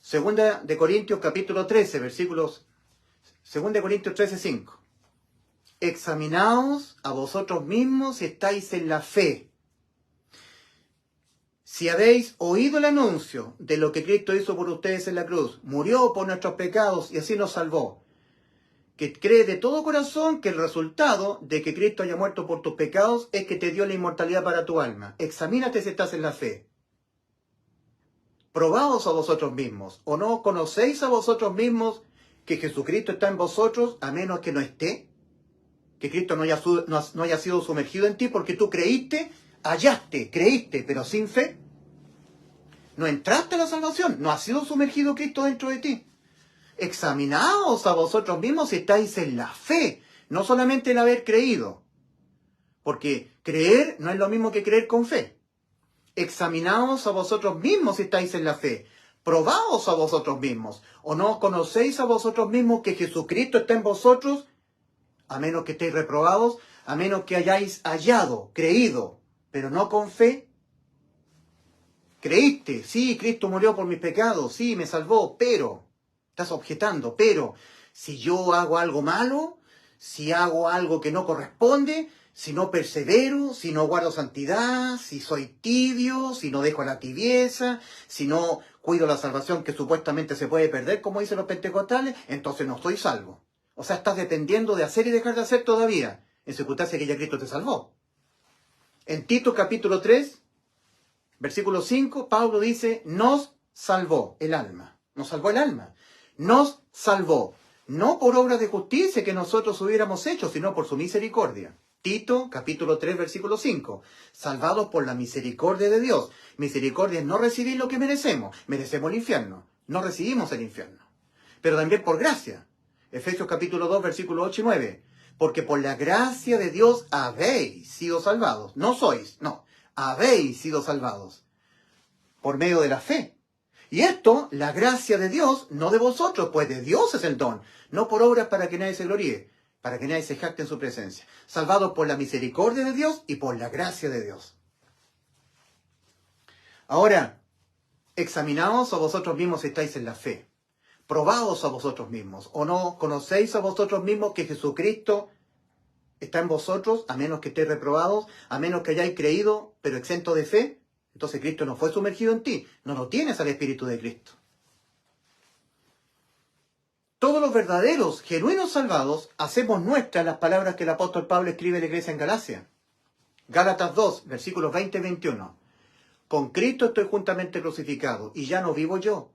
2 de Corintios capítulo 13, versículos 2 de Corintios 13, 5. Examinaos a vosotros mismos si estáis en la fe. Si habéis oído el anuncio de lo que Cristo hizo por ustedes en la cruz, murió por nuestros pecados y así nos salvó, que cree de todo corazón que el resultado de que Cristo haya muerto por tus pecados es que te dio la inmortalidad para tu alma. Examínate si estás en la fe. Probaos a vosotros mismos, ¿o no conocéis a vosotros mismos que Jesucristo está en vosotros a menos que no esté? Que Cristo no haya sido sumergido en ti porque tú creíste, creíste, pero sin fe. No entraste a la salvación, no ha sido sumergido Cristo dentro de ti. Examinaos a vosotros mismos si estáis en la fe, no solamente el haber creído. Porque creer no es lo mismo que creer con fe. Examinaos a vosotros mismos si estáis en la fe. Probaos a vosotros mismos. ¿O no conocéis a vosotros mismos que Jesucristo está en vosotros? A menos que estéis reprobados, a menos que hayáis hallado, creído, pero no con fe. Creíste, sí, Cristo murió por mis pecados, sí, me salvó, pero, estás objetando, pero, si yo hago algo malo, si hago algo que no corresponde, si no persevero, si no guardo santidad, si soy tibio, si no dejo la tibieza, si no cuido la salvación que supuestamente se puede perder, como dicen los pentecostales, entonces no estoy salvo. O sea, estás dependiendo de hacer y dejar de hacer todavía, en circunstancia que ya Cristo te salvó. En Tito capítulo 3, versículo 5, Pablo dice, nos salvó el alma. Nos salvó el alma. Nos salvó. No por obras de justicia que nosotros hubiéramos hecho, sino por su misericordia. Tito, capítulo 3, versículo 5. Salvados por la misericordia de Dios. Misericordia es no recibir lo que merecemos. Merecemos el infierno. No recibimos el infierno. Pero también por gracia. Efesios capítulo 2, versículo 8 y 9. Porque por la gracia de Dios habéis sido salvados. No sois, no. Habéis sido salvados. Por medio de la fe. Y esto, la gracia de Dios, no de vosotros, pues de Dios es el don, no por obras para que nadie se gloríe, para que nadie se jacte en su presencia. Salvados por la misericordia de Dios y por la gracia de Dios. Ahora, examinaos a vosotros mismos si estáis en la fe. Probaos a vosotros mismos, o no conocéis a vosotros mismos que Jesucristo está en vosotros, a menos que estéis reprobados, a menos que hayáis creído, pero exento de fe. Entonces Cristo no fue sumergido en ti, no lo tienes al Espíritu de Cristo. Todos los verdaderos, genuinos salvados, hacemos nuestras las palabras que el apóstol Pablo escribe a la iglesia en Galacia. Gálatas 2, versículos 20 y 21. Con Cristo estoy juntamente crucificado, y ya no vivo yo,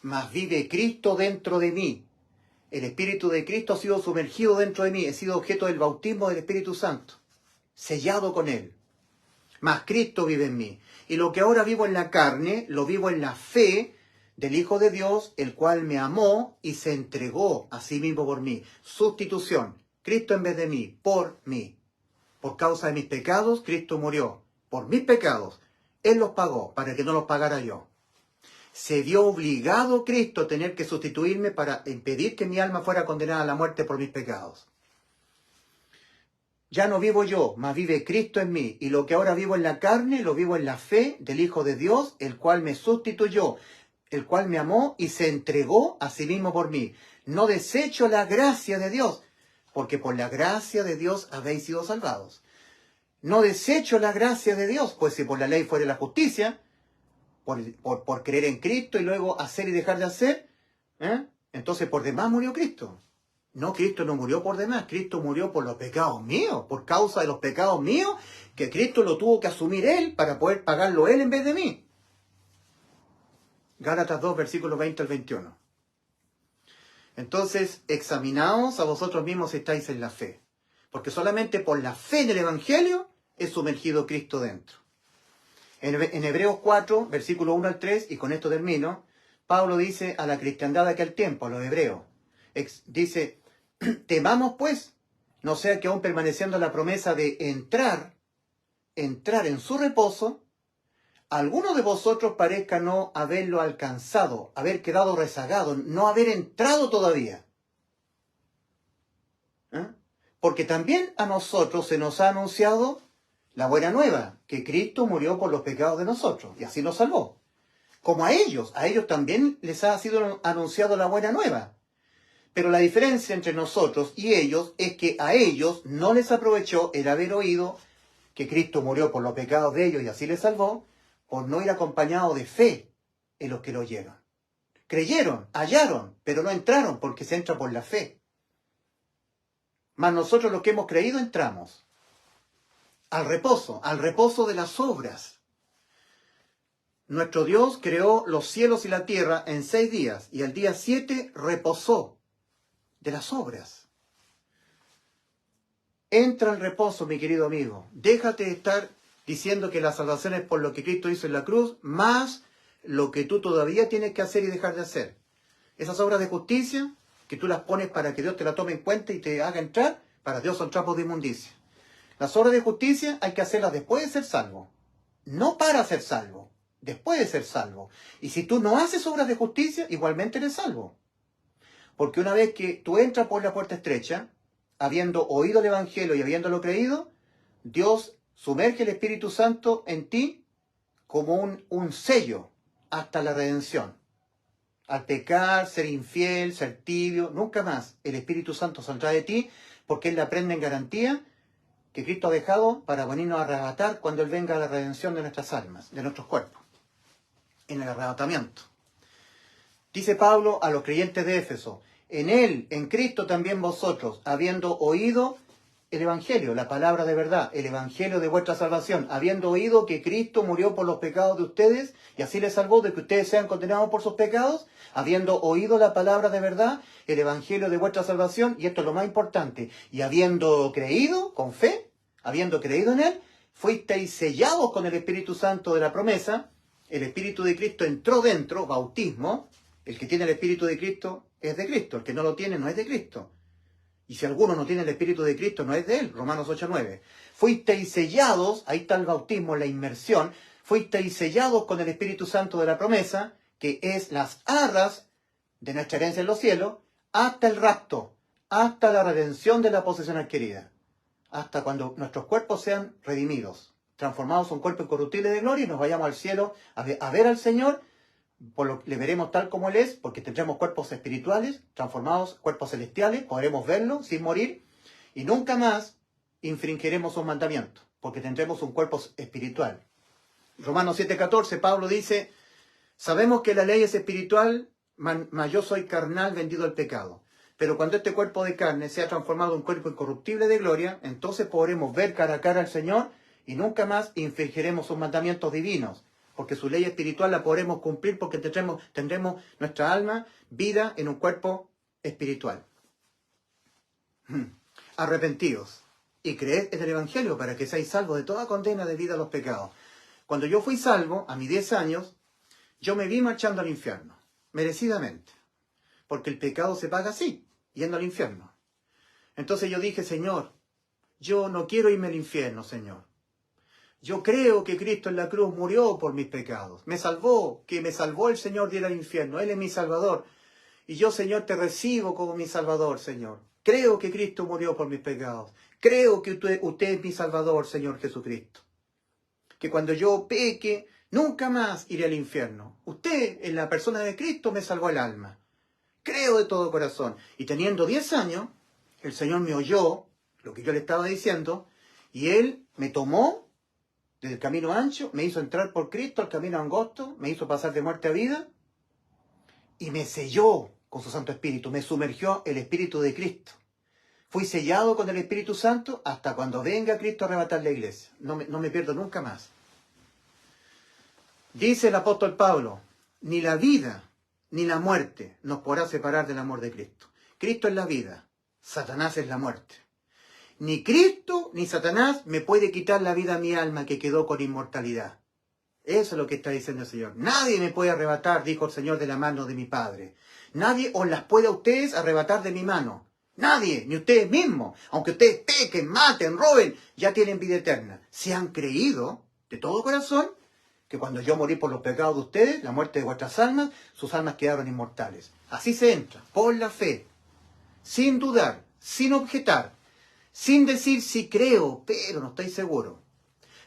mas vive Cristo dentro de mí. El Espíritu de Cristo ha sido sumergido dentro de mí, he sido objeto del bautismo del Espíritu Santo, sellado con Él. Mas Cristo vive en mí. Y lo que ahora vivo en la carne, lo vivo en la fe del Hijo de Dios, el cual me amó y se entregó a sí mismo por mí. Sustitución. Cristo en vez de mí, por mí. Por causa de mis pecados, Cristo murió. Por mis pecados. Él los pagó para que no los pagara yo. Se vio obligado Cristo a tener que sustituirme para impedir que mi alma fuera condenada a la muerte por mis pecados. Ya no vivo yo, mas vive Cristo en mí, y lo que ahora vivo en la carne, lo vivo en la fe del Hijo de Dios, el cual me sustituyó, el cual me amó y se entregó a sí mismo por mí. No desecho la gracia de Dios, porque por la gracia de Dios habéis sido salvados. No desecho la gracia de Dios, pues si por la ley fuera la justicia, por creer en Cristo y luego hacer y dejar de hacer, entonces por demás murió Cristo. No, Cristo no murió por demás, Cristo murió por los pecados míos, por causa de los pecados míos, que Cristo lo tuvo que asumir Él para poder pagarlo Él en vez de mí. Gálatas 2, versículos 20 al 21. Entonces, examinaos a vosotros mismos si estáis en la fe, porque solamente por la fe en el Evangelio es sumergido Cristo dentro. En Hebreos 4, versículo 1 al 3, y con esto termino, Pablo dice a la cristiandad de aquel tiempo, a los hebreos, dice: temamos pues, no sea que aún permaneciendo la promesa de entrar en su reposo, alguno de vosotros parezca no haberlo alcanzado, haber quedado rezagado, no haber entrado todavía. Porque también a nosotros se nos ha anunciado la buena nueva, que Cristo murió por los pecados de nosotros, y así nos salvó. Como a ellos también les ha sido anunciado la buena nueva. Pero la diferencia entre nosotros y ellos es que a ellos no les aprovechó el haber oído que Cristo murió por los pecados de ellos y así les salvó, por no ir acompañado de fe en los que lo oyeron. Creyeron, hallaron, pero no entraron porque se entra por la fe. Mas nosotros los que hemos creído entramos al reposo de las obras. Nuestro Dios creó los cielos y la tierra en 6 días y al día 7 reposó de las obras. Entra al reposo, mi querido amigo. Déjate de estar diciendo que la salvación es por lo que Cristo hizo en la cruz, más lo que tú todavía tienes que hacer y dejar de hacer. Esas obras de justicia, que tú las pones para que Dios te la tome en cuenta y te haga entrar, para Dios son trapos de inmundicia. Las obras de justicia hay que hacerlas después de ser salvo. No para ser salvo, después de ser salvo. Y si tú no haces obras de justicia, igualmente eres salvo. Porque una vez que tú entras por la puerta estrecha, habiendo oído el Evangelio y habiéndolo creído, Dios sumerge el Espíritu Santo en ti como un sello hasta la redención. Al pecar, ser infiel, ser tibio, nunca más el Espíritu Santo saldrá de ti, porque Él la prende en garantía que Cristo ha dejado para venirnos a arrebatar cuando Él venga a la redención de nuestras almas, de nuestros cuerpos, en el arrebatamiento. Dice Pablo a los creyentes de Éfeso: en Él, en Cristo también vosotros, habiendo oído el Evangelio, la palabra de verdad, el Evangelio de vuestra salvación, habiendo oído que Cristo murió por los pecados de ustedes y así les salvó de que ustedes sean condenados por sus pecados, habiendo oído la palabra de verdad, el Evangelio de vuestra salvación, y esto es lo más importante, y habiendo creído, con fe, habiendo creído en Él, fuisteis sellados con el Espíritu Santo de la promesa. El Espíritu de Cristo entró dentro, bautismo. El que tiene el Espíritu de Cristo es de Cristo, el que no lo tiene no es de Cristo. Y si alguno no tiene el Espíritu de Cristo, no es de Él. Romanos 8:9. Fuisteis sellados, ahí está el bautismo, la inmersión, fuisteis sellados con el Espíritu Santo de la promesa, que es las arras de nuestra herencia en los cielos, hasta el rapto, hasta la redención de la posesión adquirida, hasta cuando nuestros cuerpos sean redimidos, transformados en un cuerpo incorruptible de gloria y nos vayamos al cielo a ver al Señor, por lo que le veremos tal como Él es, porque tendremos cuerpos espirituales, transformados, cuerpos celestiales, podremos verlo sin morir, y nunca más infringiremos sus mandamientos, porque tendremos un cuerpo espiritual. Romanos 7:14, Pablo dice, sabemos que la ley es espiritual, mas yo soy carnal vendido al pecado. Pero cuando este cuerpo de carne sea transformado en un cuerpo incorruptible de gloria, entonces podremos ver cara a cara al Señor y nunca más infringiremos sus mandamientos divinos, porque su ley espiritual la podremos cumplir porque tendremos nuestra alma, vida en un cuerpo espiritual. Arrepentidos y creed en el Evangelio para que seáis salvos de toda condena debida a los pecados. Cuando yo fui salvo, a mis 10 años, yo me vi marchando al infierno, merecidamente, porque el pecado se paga así, yendo al infierno. Entonces yo dije, Señor, yo no quiero irme al infierno, Señor. Yo creo que Cristo en la cruz murió por mis pecados, me salvó, que me salvó el Señor de ir al infierno, Él es mi Salvador. Y yo, Señor, te recibo como mi Salvador, Señor. Creo que Cristo murió por mis pecados. Creo que usted es mi Salvador, Señor Jesucristo. Que cuando yo peque, nunca más iré al infierno. Usted, en la persona de Cristo, me salvó el alma. Creo de todo corazón. Y teniendo 10 años, el Señor me oyó lo que yo le estaba diciendo, y Él me tomó desde el camino ancho, me hizo entrar por Cristo al camino angosto, me hizo pasar de muerte a vida, y me selló con su Santo Espíritu, me sumergió el Espíritu de Cristo. Fui sellado con el Espíritu Santo hasta cuando venga Cristo a arrebatar la iglesia. No me pierdo nunca más. Dice el apóstol Pablo, ni la vida ni la muerte nos podrá separar del amor de Cristo. Cristo es la vida, Satanás es la muerte. Ni Cristo ni Satanás me puede quitar la vida a mi alma que quedó con inmortalidad. Eso es lo que está diciendo el Señor. Nadie me puede arrebatar, dijo el Señor, de la mano de mi Padre. Nadie os las puede a ustedes arrebatar de mi mano. Nadie, ni ustedes mismos. Aunque ustedes pequen, maten, roben, ya tienen vida eterna. Si han creído de todo corazón que cuando yo morí por los pecados de ustedes, la muerte de vuestras almas, sus almas quedaron inmortales. Así se entra, por la fe, sin dudar, sin objetar, sin decir sí creo, pero no estoy seguro.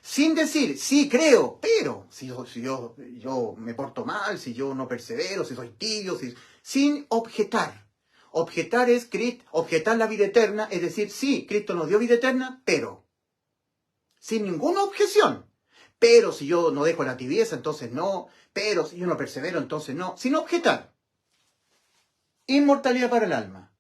Sin decir, sí creo, pero si yo me porto mal, si yo no persevero, si soy tibio, sin objetar. Objetar es objetar la vida eterna, es decir, sí, Cristo nos dio vida eterna, pero. Sin ninguna objeción. Pero si yo no dejo la tibieza, entonces no. Pero si yo no persevero, entonces no. Sin objetar. Inmortalidad para el alma.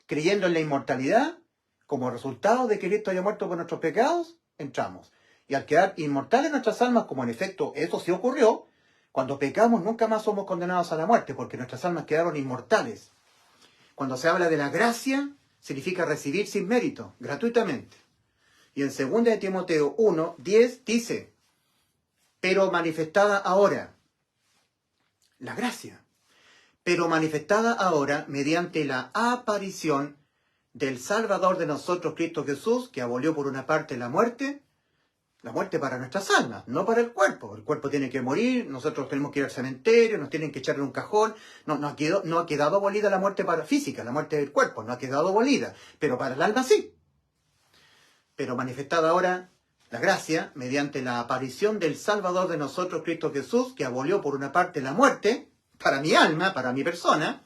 Creyendo en la inmortalidad, como resultado de que Cristo haya muerto por nuestros pecados, entramos. Y al quedar inmortales nuestras almas, como en efecto eso sí ocurrió, cuando pecamos nunca más somos condenados a la muerte, porque nuestras almas quedaron inmortales. Cuando se habla de la gracia, significa recibir sin mérito, gratuitamente. Y en 2 de Timoteo 1:10 dice, pero manifestada ahora, la gracia, pero manifestada ahora mediante la aparición del Salvador de nosotros, Cristo Jesús, que abolió por una parte la muerte para nuestras almas, no para el cuerpo. El cuerpo tiene que morir, nosotros tenemos que ir al cementerio, nos tienen que echar en un cajón. No ha quedado abolida la muerte física, la muerte del cuerpo, no ha quedado abolida, pero para el alma sí. Pero manifestada ahora la gracia mediante la aparición del Salvador de nosotros, Cristo Jesús, que abolió por una parte la muerte para mi alma, para mi persona,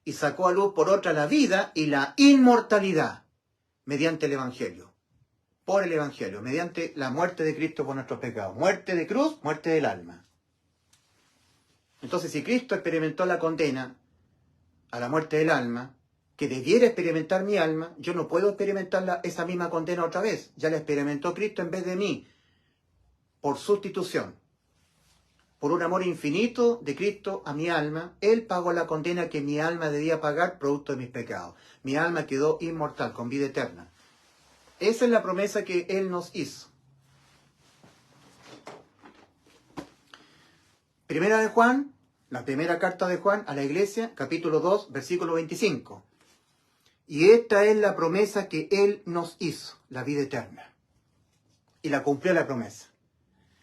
y sacó a luz por otra la vida y la inmortalidad mediante el Evangelio. Por el Evangelio, mediante la muerte de Cristo por nuestros pecados. Muerte de cruz, muerte del alma. Entonces, si Cristo experimentó la condena a la muerte del alma, que debiera experimentar mi alma, yo no puedo experimentar esa misma condena otra vez. Ya la experimentó Cristo en vez de mí, por sustitución. Por un amor infinito de Cristo a mi alma, Él pagó la condena que mi alma debía pagar producto de mis pecados. Mi alma quedó inmortal, con vida eterna. Esa es la promesa que Él nos hizo. Primera de Juan, la primera carta de Juan a la iglesia, capítulo 2, versículo 25. Y esta es la promesa que Él nos hizo, la vida eterna. Y la cumplió la promesa.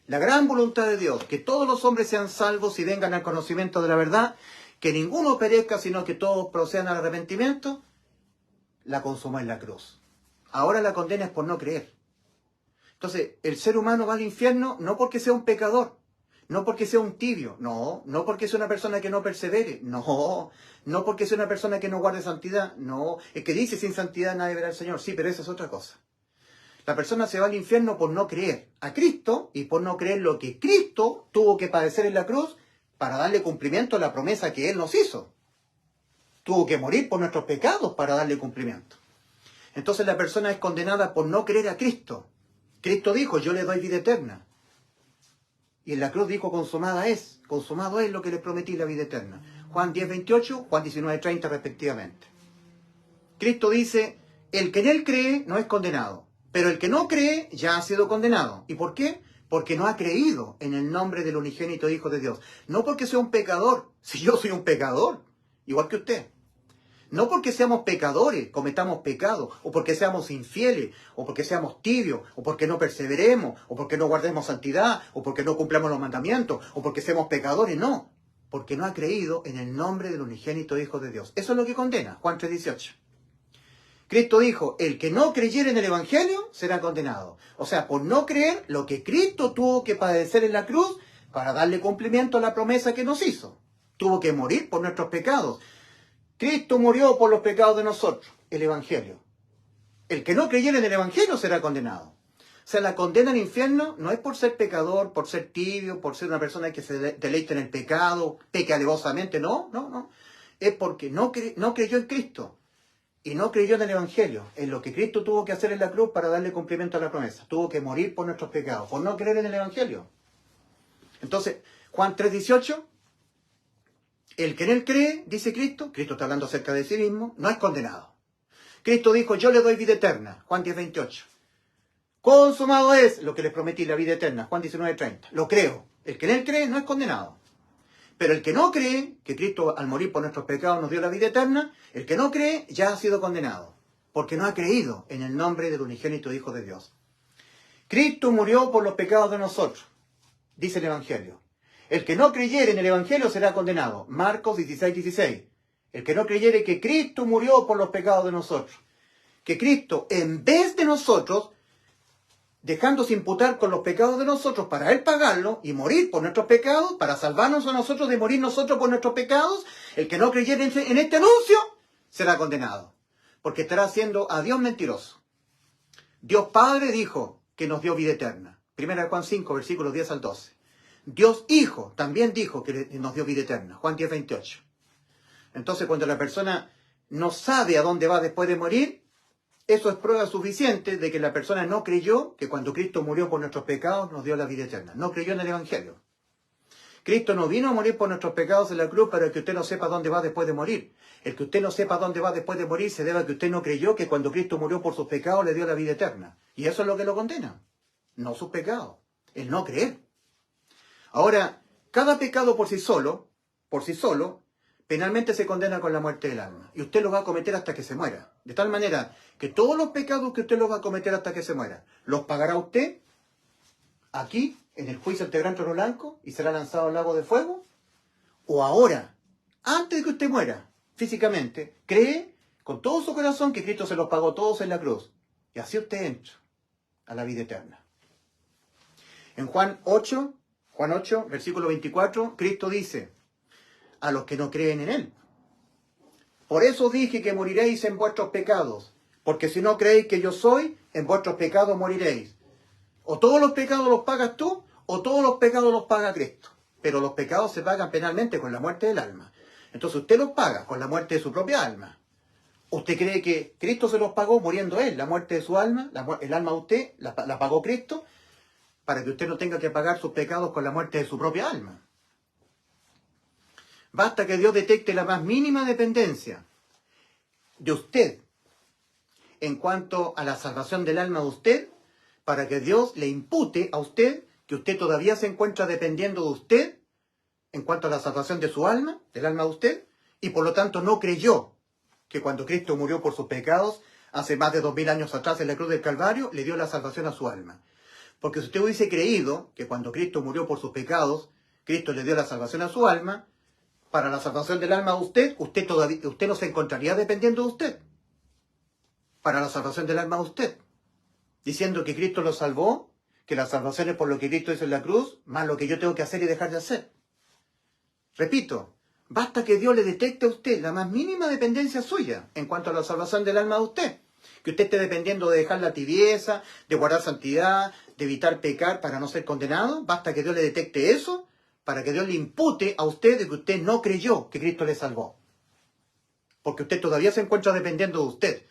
la gran voluntad de Dios, que todos los hombres sean salvos y vengan al conocimiento de la verdad, que ninguno perezca, sino que todos procedan al arrepentimiento, la consumó en la cruz. Ahora la condena es por no creer. Entonces, el ser humano va al infierno no porque sea un pecador, no porque sea un tibio, no porque sea una persona que no persevere, no porque sea una persona que no guarde santidad, no. El que dice sin santidad nadie verá al Señor, sí, pero esa es otra cosa. La persona se va al infierno por no creer a Cristo y por no creer lo que Cristo tuvo que padecer en la cruz para darle cumplimiento a la promesa que Él nos hizo. Tuvo que morir por nuestros pecados para darle cumplimiento. Entonces la persona es condenada por no creer a Cristo. Cristo dijo, yo le doy vida eterna. Y en la cruz dijo, consumado es lo que le prometí, la vida eterna. Juan 10:28, Juan 19:30 respectivamente. Cristo dice, el que en Él cree no es condenado, pero el que no cree ya ha sido condenado. ¿Y por qué? Porque no ha creído en el nombre del unigénito Hijo de Dios. No porque sea un pecador, si yo soy un pecador, igual que usted. No porque seamos pecadores, cometamos pecados, o porque seamos infieles, o porque seamos tibios, o porque no perseveremos, o porque no guardemos santidad, o porque no cumplamos los mandamientos, o porque seamos pecadores, no. Porque no ha creído en el nombre del unigénito Hijo de Dios. Eso es lo que condena, Juan 3:18. Cristo dijo, el que no creyere en el Evangelio será condenado. O sea, por no creer lo que Cristo tuvo que padecer en la cruz para darle cumplimiento a la promesa que nos hizo. Tuvo que morir por nuestros pecados. Cristo murió por los pecados de nosotros, el Evangelio. El que no creyera en el Evangelio será condenado. O sea, la condena al infierno no es por ser pecador, por ser tibio, por ser una persona que se deleita en el pecado, peca alevosamente, no. Es porque no creyó en Cristo y no creyó en el Evangelio, en lo que Cristo tuvo que hacer en la cruz para darle cumplimiento a la promesa. Tuvo que morir por nuestros pecados, por no creer en el Evangelio. Entonces, Juan 3:18... el que en Él cree, dice Cristo está hablando acerca de sí mismo, no es condenado. Cristo dijo, yo le doy vida eterna, Juan 10:28. Consumado es lo que les prometí, la vida eterna, Juan 19:30. Lo creo. El que en Él cree no es condenado. Pero el que no cree, que Cristo al morir por nuestros pecados nos dio la vida eterna, el que no cree ya ha sido condenado, porque no ha creído en el nombre del unigénito Hijo de Dios. Cristo murió por los pecados de nosotros, dice el Evangelio. El que no creyere en el Evangelio será condenado. Marcos 16:16. El que no creyere que Cristo murió por los pecados de nosotros. Que Cristo, en vez de nosotros, dejándose imputar con los pecados de nosotros para Él pagarlo y morir por nuestros pecados, para salvarnos a nosotros de morir nosotros por nuestros pecados, el que no creyere en este anuncio será condenado. Porque estará haciendo a Dios mentiroso. Dios Padre dijo que nos dio vida eterna. 1 Juan 5, versículos 10 al 12. Dios Hijo también dijo que nos dio vida eterna, Juan 10:28. Entonces, cuando la persona no sabe a dónde va después de morir, eso es prueba suficiente de que la persona no creyó que cuando Cristo murió por nuestros pecados nos dio la vida eterna. No creyó en el Evangelio. Cristo no vino a morir por nuestros pecados en la cruz para que usted no sepa dónde va después de morir. El que usted no sepa dónde va después de morir se debe a que usted no creyó que cuando Cristo murió por sus pecados le dio la vida eterna. Y eso es lo que lo condena. No sus pecados. El no creer. Ahora, cada pecado por sí solo, penalmente se condena con la muerte del alma. Y usted lo va a cometer hasta que se muera. De tal manera que todos los pecados que usted los va a cometer hasta que se muera, los pagará usted aquí, en el juicio ante el gran trono blanco, y será lanzado al lago de fuego. O ahora, antes de que usted muera, físicamente, cree con todo su corazón que Cristo se los pagó todos en la cruz. Y así usted entra a la vida eterna. En Juan 8, versículo 24, Cristo dice, a los que no creen en Él. Por eso dije que moriréis en vuestros pecados, porque si no creéis que yo soy, en vuestros pecados moriréis. O todos los pecados los pagas tú, o todos los pecados los paga Cristo. Pero los pecados se pagan penalmente con la muerte del alma. Entonces usted los paga con la muerte de su propia alma. ¿Usted cree que Cristo se los pagó muriendo Él? La muerte de su alma, el alma de usted, la pagó Cristo, para que usted no tenga que pagar sus pecados con la muerte de su propia alma. Basta que Dios detecte la más mínima dependencia de usted en cuanto a la salvación del alma de usted, para que Dios le impute a usted que usted todavía se encuentra dependiendo de usted en cuanto a la salvación de su alma, del alma de usted, y por lo tanto no creyó que cuando Cristo murió por sus pecados, hace más de 2000 años atrás en la cruz del Calvario, le dio la salvación a su alma. Porque si usted hubiese creído que cuando Cristo murió por sus pecados, Cristo le dio la salvación a su alma, para la salvación del alma de usted no se encontraría dependiendo de usted. Para la salvación del alma de usted. Diciendo que Cristo lo salvó, que la salvación es por lo que Cristo hizo en la cruz, más lo que yo tengo que hacer y dejar de hacer. Repito, basta que Dios le detecte a usted la más mínima dependencia suya en cuanto a la salvación del alma de usted. Que usted esté dependiendo de dejar la tibieza, de guardar santidad, de evitar pecar para no ser condenado. Basta que Dios le detecte eso para que Dios le impute a usted de que usted no creyó que Cristo le salvó. Porque usted todavía se encuentra dependiendo de usted.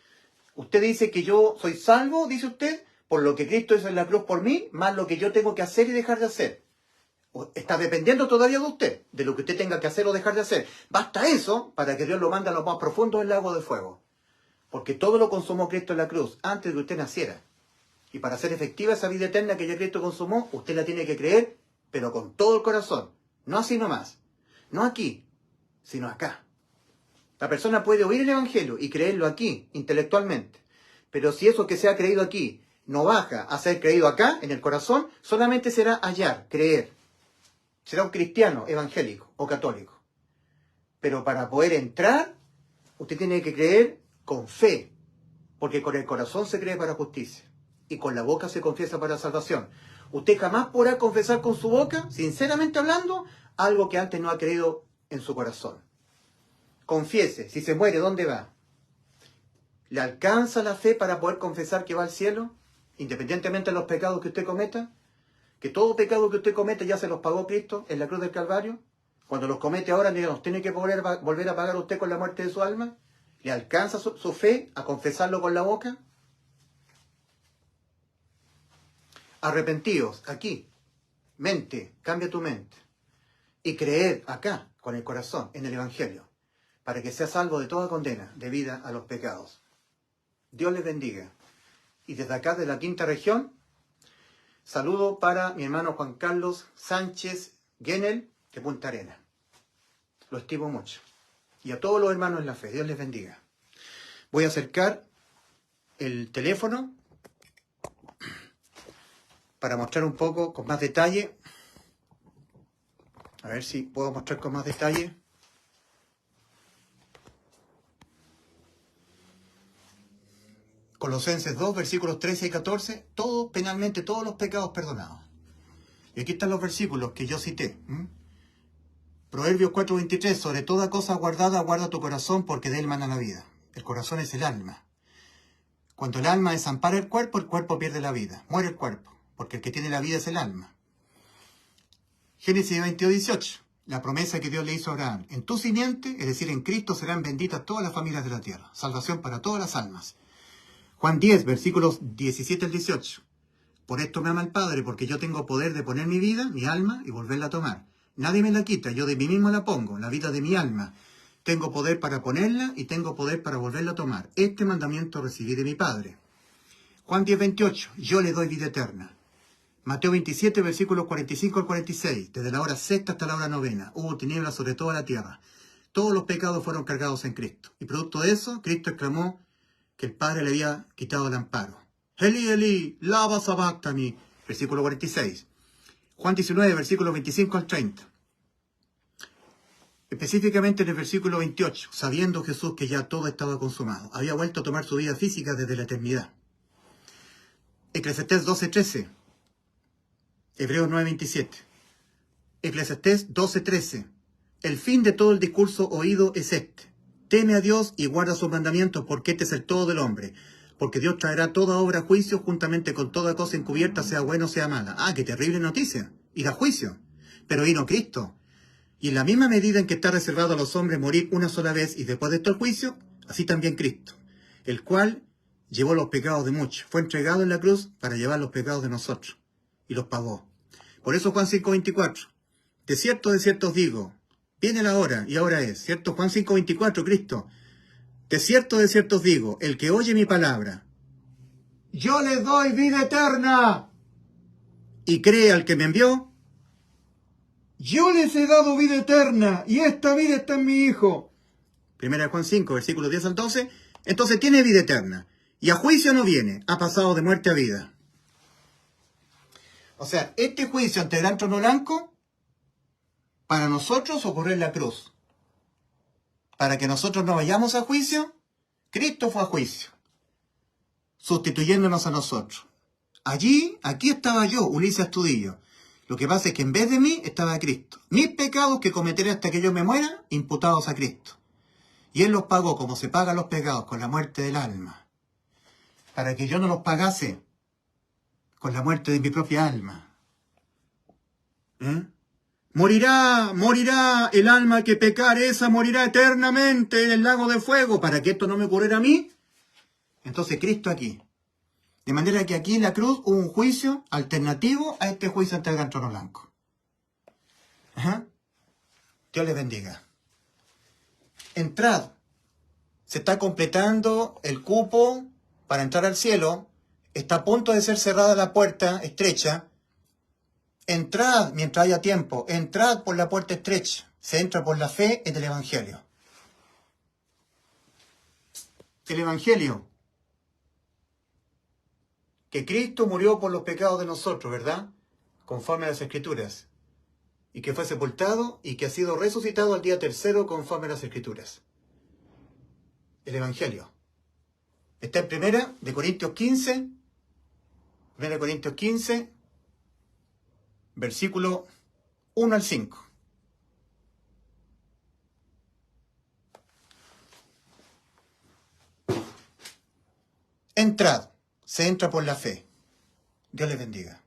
Usted dice que yo soy salvo, dice usted, por lo que Cristo hizo en la cruz por mí, más lo que yo tengo que hacer y dejar de hacer. Está dependiendo todavía de usted, de lo que usted tenga que hacer o dejar de hacer. Basta eso para que Dios lo mande a lo más profundo del lago de fuego. Porque todo lo consumó Cristo en la cruz antes de que usted naciera. Y para hacer efectiva esa vida eterna que ya Cristo consumó, usted la tiene que creer, pero con todo el corazón. No así nomás. No aquí, sino acá. La persona puede oír el Evangelio y creerlo aquí, intelectualmente. Pero si eso que se ha creído aquí no baja a ser creído acá, en el corazón, solamente será hallar, creer. Será un cristiano evangélico o católico. Pero para poder entrar, usted tiene que creer con fe. Porque con el corazón se cree para justicia. Y con la boca se confiesa para salvación. Usted jamás podrá confesar con su boca, sinceramente hablando, algo que antes no ha creído en su corazón. Confiese, si se muere, ¿dónde va? ¿Le alcanza la fe para poder confesar que va al cielo? Independientemente de los pecados que usted cometa. Que todo pecado que usted cometa ya se los pagó Cristo en la cruz del Calvario. Cuando los comete ahora, ¿nos tiene que volver a pagar usted con la muerte de su alma? ¿Le alcanza su fe a confesarlo con la boca? Arrepentíos, aquí, mente, cambia tu mente. Y creed acá, con el corazón, en el Evangelio, para que sea salvo de toda condena debida a los pecados. Dios les bendiga. Y desde acá, de la quinta región, saludo para mi hermano Juan Carlos Sánchez Genel, de Punta Arenas. Lo estimo mucho. Y a todos los hermanos en la fe, Dios les bendiga. Voy a acercar el teléfono para mostrar un poco con más detalle. A ver si puedo mostrar con más detalle. Colosenses 2, versículos 13 y 14. Todo, penalmente, todos los pecados perdonados. Y aquí están los versículos que yo cité. Proverbios 4:23. Sobre toda cosa guardada, guarda tu corazón, porque de él mana la vida. El corazón es el alma. Cuando el alma desampara el cuerpo pierde la vida. Muere el cuerpo, porque el que tiene la vida es el alma. Génesis 22:18. La promesa que Dios le hizo a Abraham. En tu simiente, es decir, en Cristo, serán benditas todas las familias de la tierra. Salvación para todas las almas. Juan 10, versículos 17 al 18. Por esto me ama el Padre, porque yo tengo poder de poner mi vida, mi alma, y volverla a tomar. Nadie me la quita, yo de mí mismo la pongo, la vida de mi alma. Tengo poder para ponerla y tengo poder para volverla a tomar. Este mandamiento recibí de mi Padre. Juan 10, 28. Yo le doy vida eterna. Mateo 27, versículos 45 al 46. Desde la hora sexta hasta la hora novena. Hubo tinieblas sobre toda la tierra. Todos los pecados fueron cargados en Cristo. Y producto de eso, Cristo exclamó que el Padre le había quitado el amparo. Eli, Eli, lama sabachthani. Versículo 46. Juan 19, versículos 25 al 30. Específicamente en el versículo 28, sabiendo Jesús que ya todo estaba consumado, había vuelto a tomar su vida física desde la eternidad. Eclesiastés 12:13. Hebreos 9:27. Eclesiastés 12:13. El fin de todo el discurso oído es este. Teme a Dios y guarda sus mandamientos, porque este es el todo del hombre. Porque Dios traerá toda obra a juicio, juntamente con toda cosa encubierta, sea buena o sea mala. ¡Ah, qué terrible noticia! Ir a juicio. Pero vino Cristo. Y en la misma medida en que está reservado a los hombres morir una sola vez y después de esto el juicio, así también Cristo, el cual llevó los pecados de muchos. Fue entregado en la cruz para llevar los pecados de nosotros. Y los pagó. Por eso Juan 5:24. De cierto os digo, viene la hora y ahora es. ¿Cierto? Juan 5:24, Cristo. De cierto os digo, el que oye mi palabra, yo le doy vida eterna. Y cree al que me envió, yo les he dado vida eterna, y esta vida está en mi Hijo. Primera Juan 5, versículos 10 al 12. Entonces tiene vida eterna, y a juicio no viene, ha pasado de muerte a vida. O sea, este juicio ante el gran trono blanco, para nosotros ocurrió en la cruz. Para que nosotros no vayamos a juicio, Cristo fue a juicio, sustituyéndonos a nosotros. Aquí estaba yo, Ulises Astudillo. Lo que pasa es que en vez de mí estaba Cristo. Mis pecados que cometeré hasta que yo me muera, imputados a Cristo. Y Él los pagó como se pagan los pecados, con la muerte del alma. Para que yo no los pagase con la muerte de mi propia alma. Morirá el alma que pecar, esa morirá eternamente en el lago de fuego, para que esto no me ocurriera a mí. Entonces Cristo aquí. De manera que aquí en la cruz hubo un juicio alternativo a este juicio ante el gran trono blanco. Dios les bendiga. Entrad. Se está completando el cupo para entrar al cielo. Está a punto de ser cerrada la puerta estrecha. Entrad mientras haya tiempo. Entrad por la puerta estrecha. Se entra por la fe en el Evangelio. El Evangelio. Que Cristo murió por los pecados de nosotros, ¿verdad? Conforme a las Escrituras. Y que fue sepultado y que ha sido resucitado al día tercero conforme a las Escrituras. El Evangelio. Está en 1 Corintios 15. 1 Corintios 15. Versículo 1 al 5. Entrad. Se entra por la fe. Dios les bendiga.